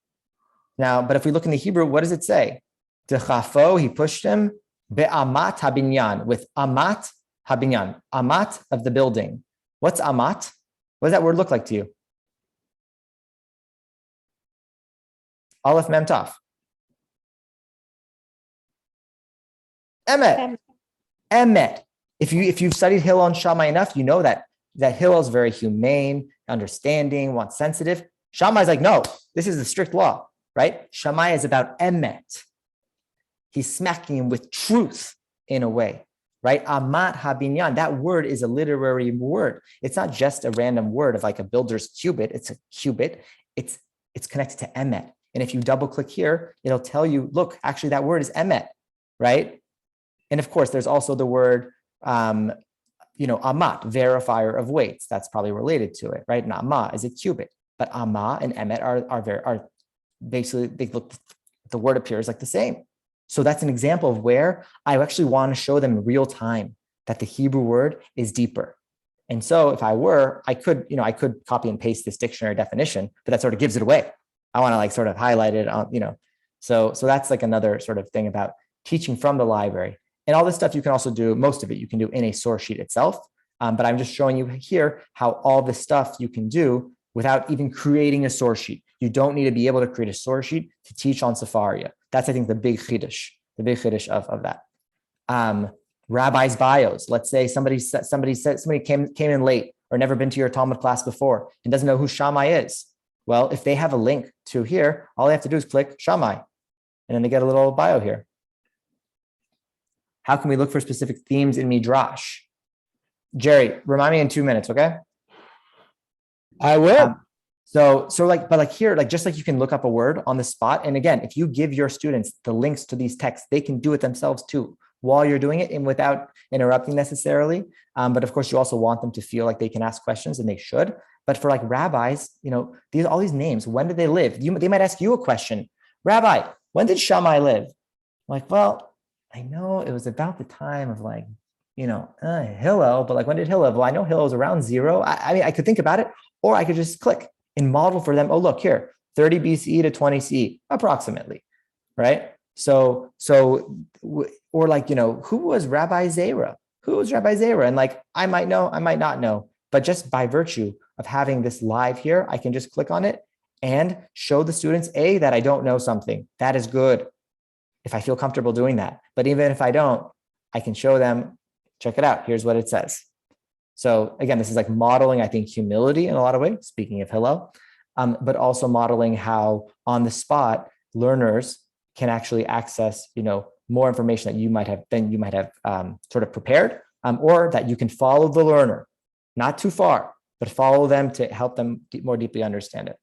Now, but if we look in the Hebrew, what does it say? Dechafo, he pushed him, be'amat habinyan, with amat habinyan, amat of the building. What's amat? What does that word look like to you? Aleph Mem Taf. Emet. Emet. If you've studied Hillel and Shammai enough, you know that Hillel is very humane, understanding, wants sensitive. Shammai is like, no, this is the strict law, right? Shammai is about emet. He's smacking him with truth in a way, right? Amat habinyan, that word is a literary word. It's not just a random word of like a builder's cubit. It's a cubit. It's connected to emet. And if you double click here, it'll tell you, look, actually that word is emet, right? And of course, there's also the word, amat, verifier of weights. That's probably related to it, right? And amah is a cubit, but amah and emet are basically, the word appears like the same. So that's an example of where I actually want to show them in real time that the Hebrew word is deeper. And so if I could copy and paste this dictionary definition, but that sort of gives it away. I want to like sort of highlight it on, so that's like another sort of thing about teaching from the library. And all this stuff you can also do, most of it you can do in a source sheet itself. But I'm just showing you here how all this stuff you can do without even creating a source sheet. You don't need to be able to create a source sheet to teach on Sefaria. That's, I think, the big chiddush of that. Rabbis' bios. Let's say somebody came in late or never been to your Talmud class before and doesn't know who Shammai is. Well, if they have a link to here, all they have to do is click Shammai, and then they get a little bio here. How can we look for specific themes in Midrash? Jerry, remind me in 2 minutes, okay? I will. But here, just like you can look up a word on the spot. And again, if you give your students the links to these texts, they can do it themselves too while you're doing it and without interrupting necessarily. But of course, you also want them to feel like they can ask questions, and they should. But for like rabbis, all these names, when did they live? They might ask you a question. Rabbi, when did Shammai live? I'm like, well, I know it was about the time of Hillel, but like when did Hillel live? Well, I know Hillel was around 0. I mean, I could think about it, or I could just click and model for them. Oh, look here, 30 BCE to 20 CE, approximately, right? Or who was Rabbi Zera? Who was Rabbi Zera? And like, I might know, I might not know, but just by virtue of having this live here, I can just click on it and show the students, that I don't know something. That is good if I feel comfortable doing that. But even if I don't, I can show them, check it out. Here's what it says. So again, this is like modeling, I think, humility in a lot of ways, speaking of Hillel, but also modeling how on the spot learners can actually access, more information that you might have sort of prepared, or that you can follow the learner, not too far, but follow them to help them more deeply understand it.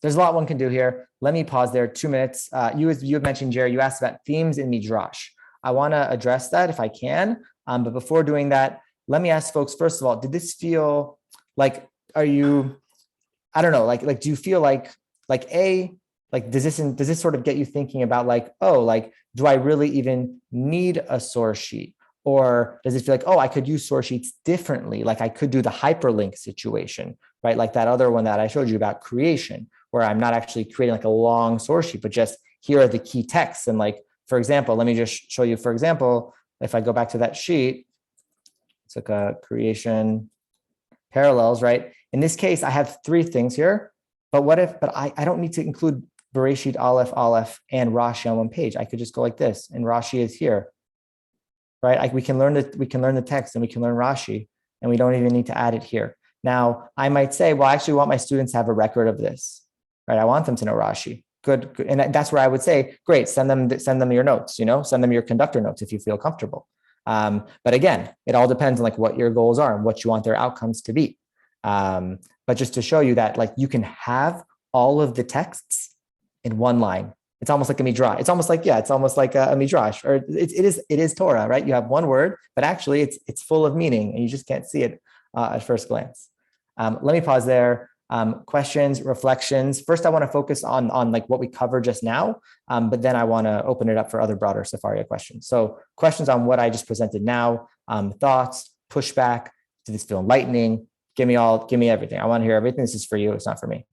There's a lot one can do here. Let me pause there 2 minutes. You had mentioned, Jerry, you asked about themes in Midrash. I want to address that if I can. But before doing that, let me ask folks, first of all, did this feel like, do you feel does this sort of get you thinking about do I really even need a source sheet? Or does it feel like, oh, I could use source sheets differently? Like I could do the hyperlink situation, right? Like that other one that I showed you about creation, where I'm not actually creating like a long source sheet, but just here are the key texts. And like, for example, let me just show you, for example, if I go back to that sheet, it's like a creation parallels, right? In this case, I have 3 things here, but I don't need to include Bereshit, Aleph, and Rashi on one page. I could just go like this, and Rashi is here, right? We can learn the text and we can learn Rashi, and we don't even need to add it here. Now, I might say, well, I actually want my students to have a record of this, right? I want them to know Rashi. Good. And that's where I would say, great, send them your notes, send them your conductor notes if you feel comfortable. But again, it all depends on like what your goals are and what you want their outcomes to be. But just to show you that like you can have all of the texts in one line. It's almost like a midrash. It's almost like a midrash, or it is Torah, right? You have one word, but actually it's full of meaning, and you just can't see it at first glance. Let me pause there. Questions, reflections. First, I want to focus on like what we covered just now, but then I want to open it up for other broader Sefaria questions. So questions on what I just presented now, thoughts, pushback. Did this feel enlightening? Give me everything. I want to hear everything. This is for you. It's not for me.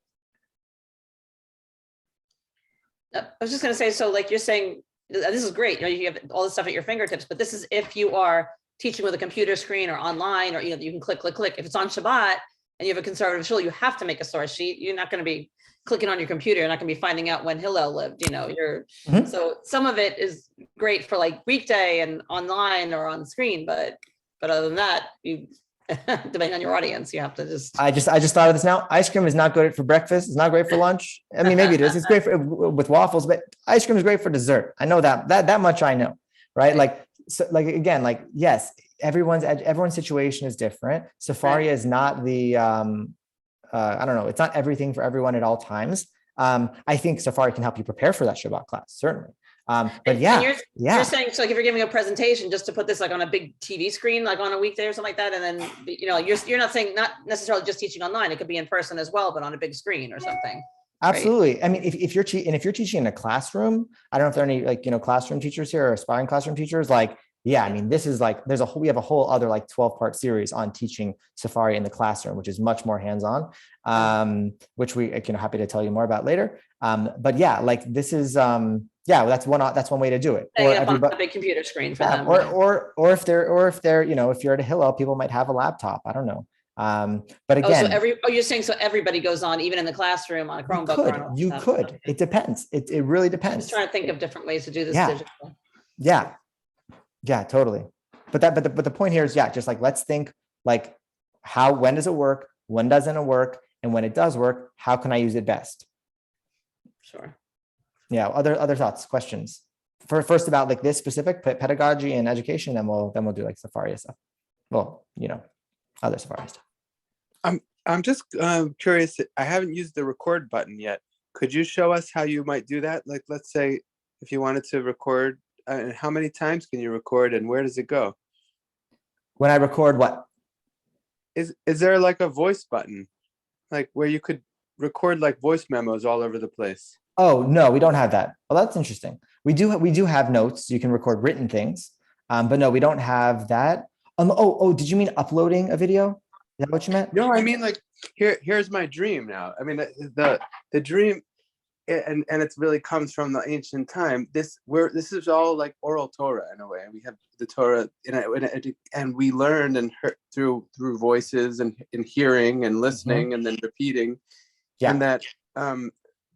I was just going to say, so like you're saying, this is great. You have all this stuff at your fingertips, but this is if you are teaching with a computer screen or online, or you can click. If it's on Shabbat and you have a conservative shul, you have to make a source sheet. You're not going to be clicking on your computer. You're not going to be finding out when Hillel lived. So some of it is great for like weekday and online or on screen, but other than that, you depending on your audience, you have to just. I just thought of this now. Ice cream is not good for breakfast. It's not great for lunch. I mean, maybe it is. It's great with waffles, but ice cream is great for dessert. I know that much I know, right? Like, so like, again, like, yes, everyone's situation is different. Sefaria is not the, I don't know. It's not everything for everyone at all times. I think Sefaria can help you prepare for that Shabbat class, certainly. But you're saying, so like if you're giving a presentation, just to put this like on a big TV screen, like on a weekday or something like that, and then you're not saying not necessarily just teaching online, it could be in person as well, but on a big screen or something. Absolutely. Right? I mean, if you're teaching in a classroom, I don't know if there are any like classroom teachers here or aspiring classroom teachers. Like, yeah, I mean, this is like we have a whole other like 12-part series on teaching Sefaria in the classroom, which is much more hands-on, which we happy to tell you more about later. But yeah, like this is that's one way to do it. Or up on a big computer screen for them. Or if they're if you're at a Hillel, people might have a laptop. I don't know. But again, you're saying so everybody goes on, even in the classroom on a Chromebook. You could. It depends. It really depends. I'm just trying to think of different ways to do this. Yeah. Yeah, totally. But the point here is, just like, let's think like when does it work? When doesn't it work? And when it does work, how can I use it best? Sure. Yeah. Other thoughts, questions first about like this specific pedagogy and education, then we'll do like Sefaria stuff. Well, other Sefaria stuff. I'm just curious. I haven't used the record button yet. Could you show us how you might do that? Like, let's say if you wanted to record, how many times can you record, and where does it go? When I record what? Is there like a voice button, like where you could record like voice memos all over the place? Oh, no, we don't have that. Well, that's interesting. We do have notes. You can record written things, but no, we don't have that. Did you mean uploading a video? Is that what you meant? No, I mean like here's my dream now. I mean the dream, and it really comes from the ancient time. This is all like oral Torah in a way. We have the Torah and we learned and heard through voices and hearing and listening and then repeating. Yeah. And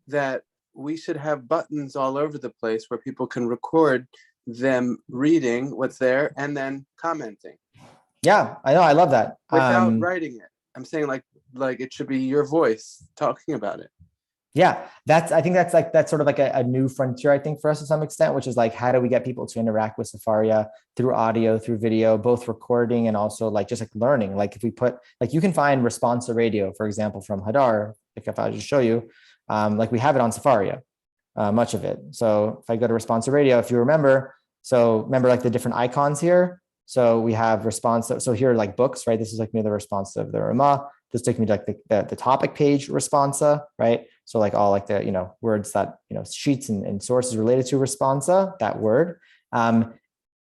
that we should have buttons all over the place where people can record them reading what's there and then commenting. Yeah, I know. I love that. Without writing it. I'm saying like it should be your voice talking about it. Yeah, I think that's sort of like a new frontier, I think, for us to some extent, which is like, how do we get people to interact with Sefaria through audio, through video, both recording and also like just like learning. Like if we put, like you can find responsive radio, for example, from Hadar, like if I just show you, like we have it on Sefaria, much of it. So if I go to responsive radio, if you remember like the different icons here. So we have responsive. So here are like books, right? This is like me, the responsive, the Ramah. This took me to like the topic page responsa, right? So like all like the, words that, sheets and sources related to responsa, that word.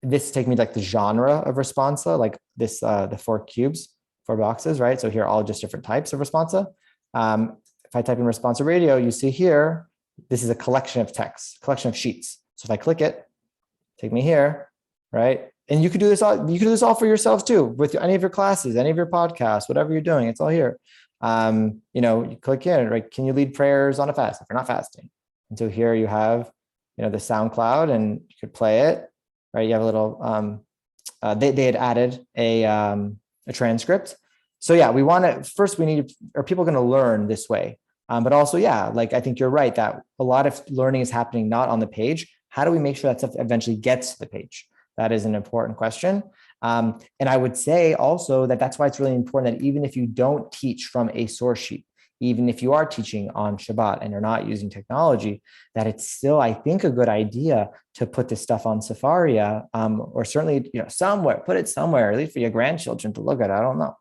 this take me like the genre of responsa, like this, the 4 boxes, right? So here are all just different types of responsa. If I type in responsa radio, you see here, this is a collection of text, collection of sheets. So if I click it, take me here, right? And you could do this all for yourselves too, with any of your classes, any of your podcasts, whatever you're doing, it's all here. You click here, right? Can you lead prayers on a fast if you're not fasting? And so here you have, the SoundCloud, and you could play it, right? You have a little, they had added a transcript. So yeah, are people going to learn this way? But also, yeah, like I think you're right that a lot of learning is happening not on the page. How do we make sure that stuff eventually gets to the page? That is an important question. And I would say also that that's why it's really important that even if you don't teach from a source sheet, even if you are teaching on Shabbat and you're not using technology, that it's still, I think, a good idea to put this stuff on Sefaria, or certainly, somewhere, put it somewhere, at least for your grandchildren to look at. I don't know,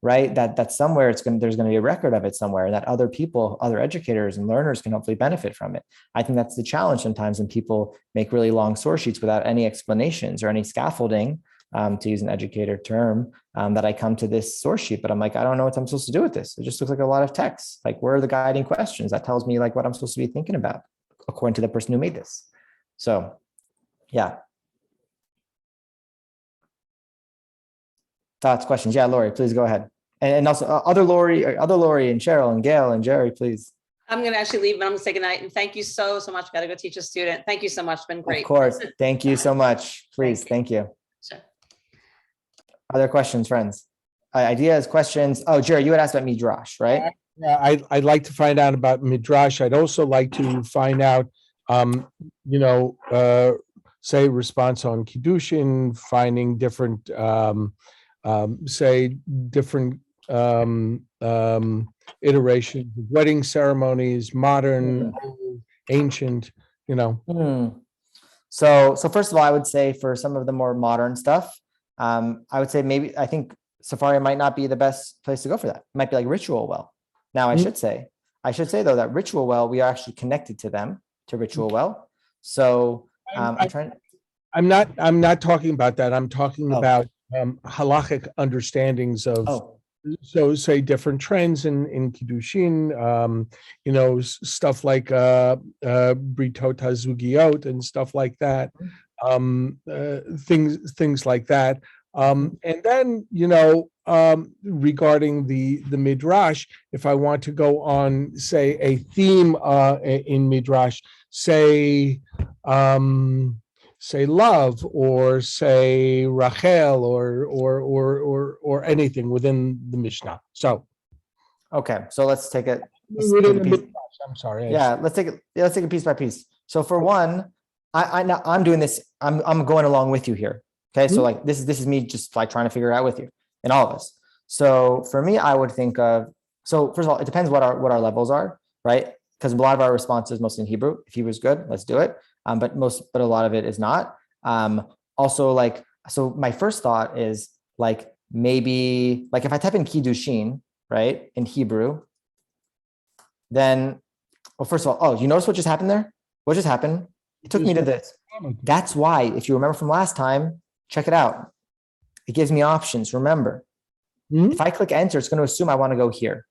right? That somewhere there's going to be a record of it somewhere, and that other people, other educators and learners can hopefully benefit from it. I think that's the challenge sometimes when people make really long source sheets without any explanations or any scaffolding, to use an educator term, that I come to this source sheet, but I'm like, I don't know what I'm supposed to do with this. It just looks like a lot of text. Like, where are the guiding questions? That tells me like what I'm supposed to be thinking about according to the person who made this. So, yeah. Thoughts, questions? Yeah, Lori, please go ahead. And also other Lori and Cheryl and Gail and Jerry, please. I'm going to actually leave, but I'm going to say goodnight. And thank you so much. Got to go teach a student. Thank you so much. It's been great. Of course. Thank you so much. Please. Thank you. Sure. Other questions, friends? Ideas, questions? Oh, Jerry, you had asked about Midrash, right? Yeah, I'd like to find out about Midrash. I'd also like to find out, say response on Kiddushin, finding different, different iterations of wedding ceremonies, modern, old, ancient, So first of all, I would say for some of the more modern stuff, I would say I think Sefaria might not be the best place to go for that. It might be like Ritual Well. Now I should say though that Ritual Well, we are actually connected to Ritual Well. So I'm not talking about that. I'm talking about halachic understandings of, so say different trends in Kiddushin, stuff like Britot HaZugiot and stuff like that, things like that. And then, regarding the Midrash, if I want to go on, say, a theme in Midrash, say love, or say Rachel, or anything within the Mishnah. So, okay, so let's take it. I'm sorry. Yeah, let's take it piece by piece. So for one, I'm doing this. I'm going along with you here. Okay, so like this is me just like trying to figure it out with you and all of us. So for me, I would think of, so first of all, it depends what our levels are, right? Because a lot of our response is mostly in Hebrew. If Hebrew is good, let's do it. But a lot of it is not. Also, like, so my first thought is like maybe like if I type in Kiddushin, right, in Hebrew, then, well, first of all, you notice what just happened there? What just happened? It took me to this. That's why, if you remember from last time, check it out. It gives me options. Remember, if I click enter, it's going to assume I want to go here,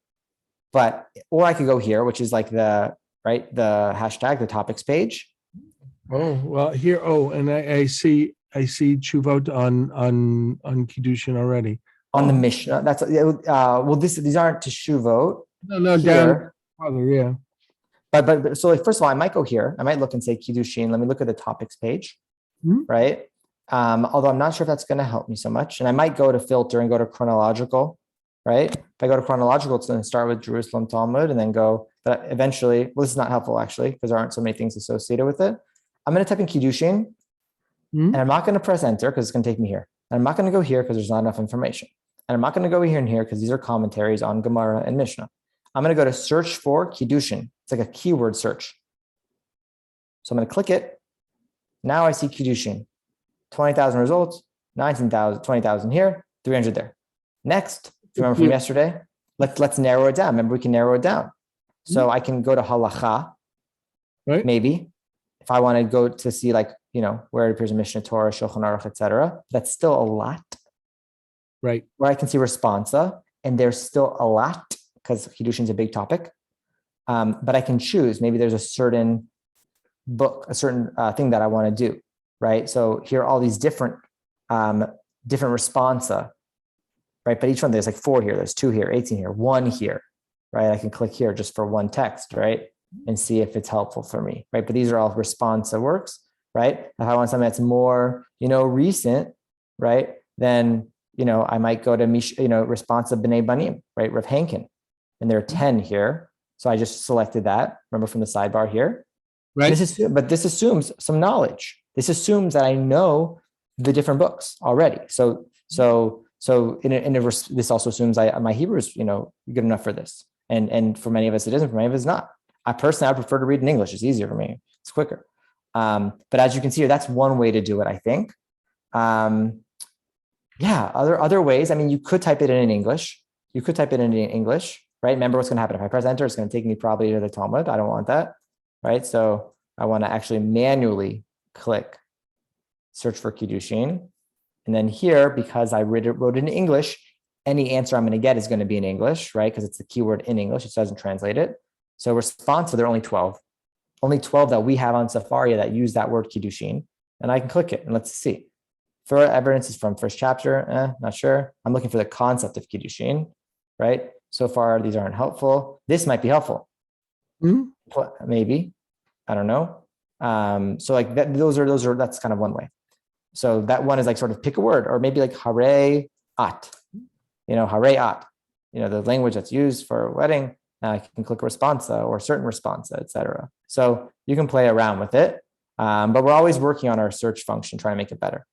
or I could go here, which is like the hashtag, the topics page. Oh, well, here. Oh, and I see Chuvot on Kiddushin already. On the Mishnah. That's well, these aren't to Shuvot. No, down farther, yeah. But so like, first of all, I might go here. I might look and say Kiddushin. Let me look at the topics page, right? Although I'm not sure if that's going to help me so much. And I might go to filter and go to chronological, right? If I go to chronological, it's going to start with Jerusalem Talmud and then go, but eventually, well, this is not helpful actually, because there aren't so many things associated with it. I'm going to type in Kiddushin, and I'm not going to press enter because it's going to take me here. And I'm not going to go here because there's not enough information. And I'm not going to go here and here because these are commentaries on Gemara and Mishnah. I'm going to go to search for Kiddushin. It's like a keyword search. So I'm going to click it. Now I see Kiddushin. 20,000 results, 19,000, 20,000 here, 300 there. Next, if you remember from yesterday, let's narrow it down. Remember, we can narrow it down. So I can go to halacha, right? Maybe. If I want to go to see like where it appears in Mishnah Torah, Shulchan Aruch, etc. That's still a lot. Right. Where I can see responsa, and there's still a lot because Kiddushin is a big topic. But I can choose. Maybe there's a certain book, a certain thing that I want to do, right? So here are all these different responsa, right? But each one, there's like 4 here, there's 2 here, 18 here, 1 here, right? I can click here just for one text, right? And see if it's helpful for me, right? But these are all responsa works, right? If I want something that's more, recent, right? Then, I might go to, responsa b'nei banim, right? Rav Hankin. And there are 10 here. So I just selected that, remember, from the sidebar here. Right. But this assumes some knowledge. This assumes that I know the different books already. So this also assumes my Hebrew is, good enough for this. And for many of us, it isn't. For many of us, not. I prefer to read in English. It's easier for me. It's quicker. But as you can see here, that's one way to do it, I think. Other ways. I mean, you could type it in English. Right? Remember what's going to happen. If I press enter, it's going to take me probably to the Talmud. I don't want that. Right? So I want to actually manually click search for Kiddushin. And then here, because I wrote it in English, any answer I'm going to get is going to be in English, right? Because it's the keyword in English. It doesn't translate it. So responsive, there are only 12. Only 12 that we have on Sefaria that use that word Kiddushin. And I can click it and let's see. For evidence is from first chapter. Not sure. I'm looking for the concept of Kiddushin, right? So far, these aren't helpful. This might be helpful. Maybe. I don't know. So like that, that's kind of one way. So that one is like sort of pick a word, or maybe like hare at, hare at, the language that's used for a wedding. I can click responsa or certain responsa, etc. So you can play around with it. But we're always working on our search function, trying to make it better.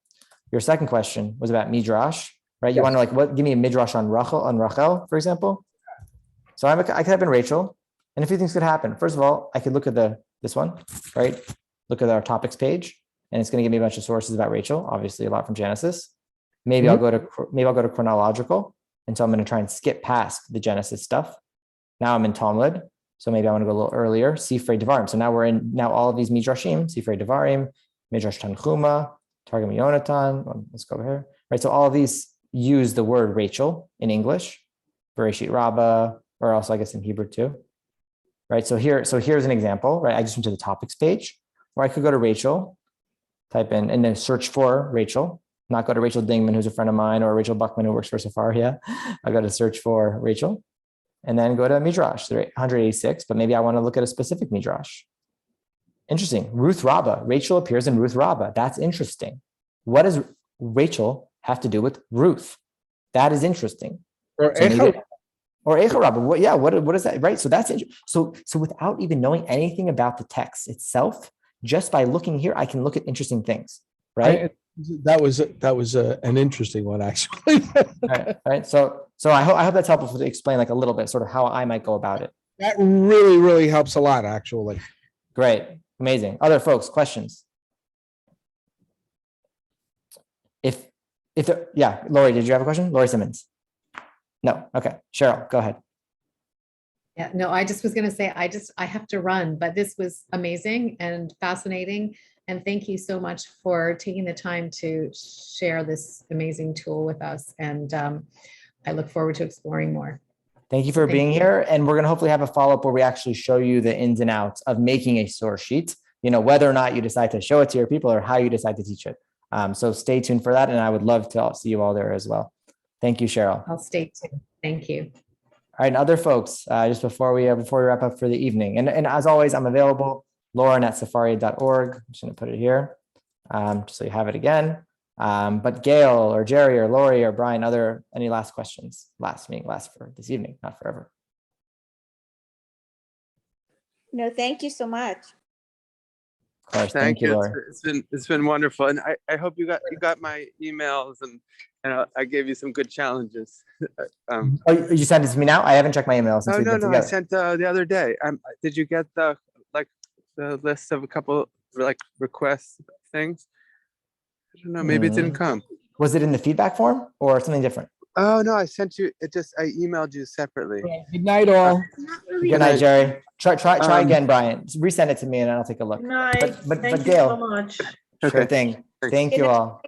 Your second question was about midrash, right? You want to give me a midrash on Rachel, for example. So I could type in Rachel, and a few things could happen. First of all, I could look at this one, right? Look at our topics page, and it's going to give me a bunch of sources about Rachel. Obviously, a lot from Genesis. Maybe I'll go to chronological, and so I'm going to try and skip past the Genesis stuff. Now I'm in Talmud, so maybe I want to go a little earlier. Sifrei Devarim. So now we're in all of these midrashim. Sifrei Devarim, Midrash Tanchuma, Targum Yonatan. Let's go over here. Right. So all of these use the word Rachel in English, Bereshit Rabbah, or also I guess in Hebrew too. Right. So here's an example. Right. I just went to the topics page, where I could go to Rachel, type in, and then search for Rachel. Not go to Rachel Dingman, who's a friend of mine, or Rachel Buckman, who works for Sefaria. I got to search for Rachel. And then go to Midrash, 186, but maybe I want to look at a specific Midrash. Interesting. Ruth Rabbah. Rachel appears in Ruth Rabbah. That's interesting. What does Rachel have to do with Ruth? That is interesting. Or Echa Rabbah. What is that? Right. So that's interesting. So without even knowing anything about the text itself, just by looking here, I can look at interesting things. Right. That was an interesting one, actually. right. So I hope that's helpful to explain like a little bit, sort of how I might go about it. That really, really helps a lot, actually. Great, amazing. Other folks, questions? Lori, did you have a question? Lori Simmons. No. Okay, Cheryl, go ahead. Yeah, no, I just was going to say, I have to run, but this was amazing and fascinating. And thank you so much for taking the time to share this amazing tool with us. And I look forward to exploring more. Thank you for being here. And we're going to hopefully have a follow-up where we actually show you the ins and outs of making a source sheet, whether or not you decide to show it to your people or how you decide to teach it. So stay tuned for that. And I would love to see you all there as well. Thank you, Cheryl. I'll stay tuned. Thank you. All right. And other folks, just before we wrap up for the evening. And as always, I'm available. Lauren@sefaria.org. I'm just going to put it here, just so you have it again. But Gail or Jerry or Lori or Brian, any last questions? Last for this evening, not forever. No, thank you so much. Of course, thank you, Lori. It's been wonderful, and I hope you got my emails, and I gave you some good challenges. You sent it to me now? I haven't checked my email since we've been together. I sent the other day. Did you get the list of a couple request things? I don't know. Maybe it didn't come. Was it in the feedback form or something different? Oh no, I sent you. I emailed you separately. Good night, all. Good night, Jerry. Try again, Brian. Resend it to me and I'll take a look. Night. But Thank you Gail, so much. Sure Okay. thing. Thank Good you night. all.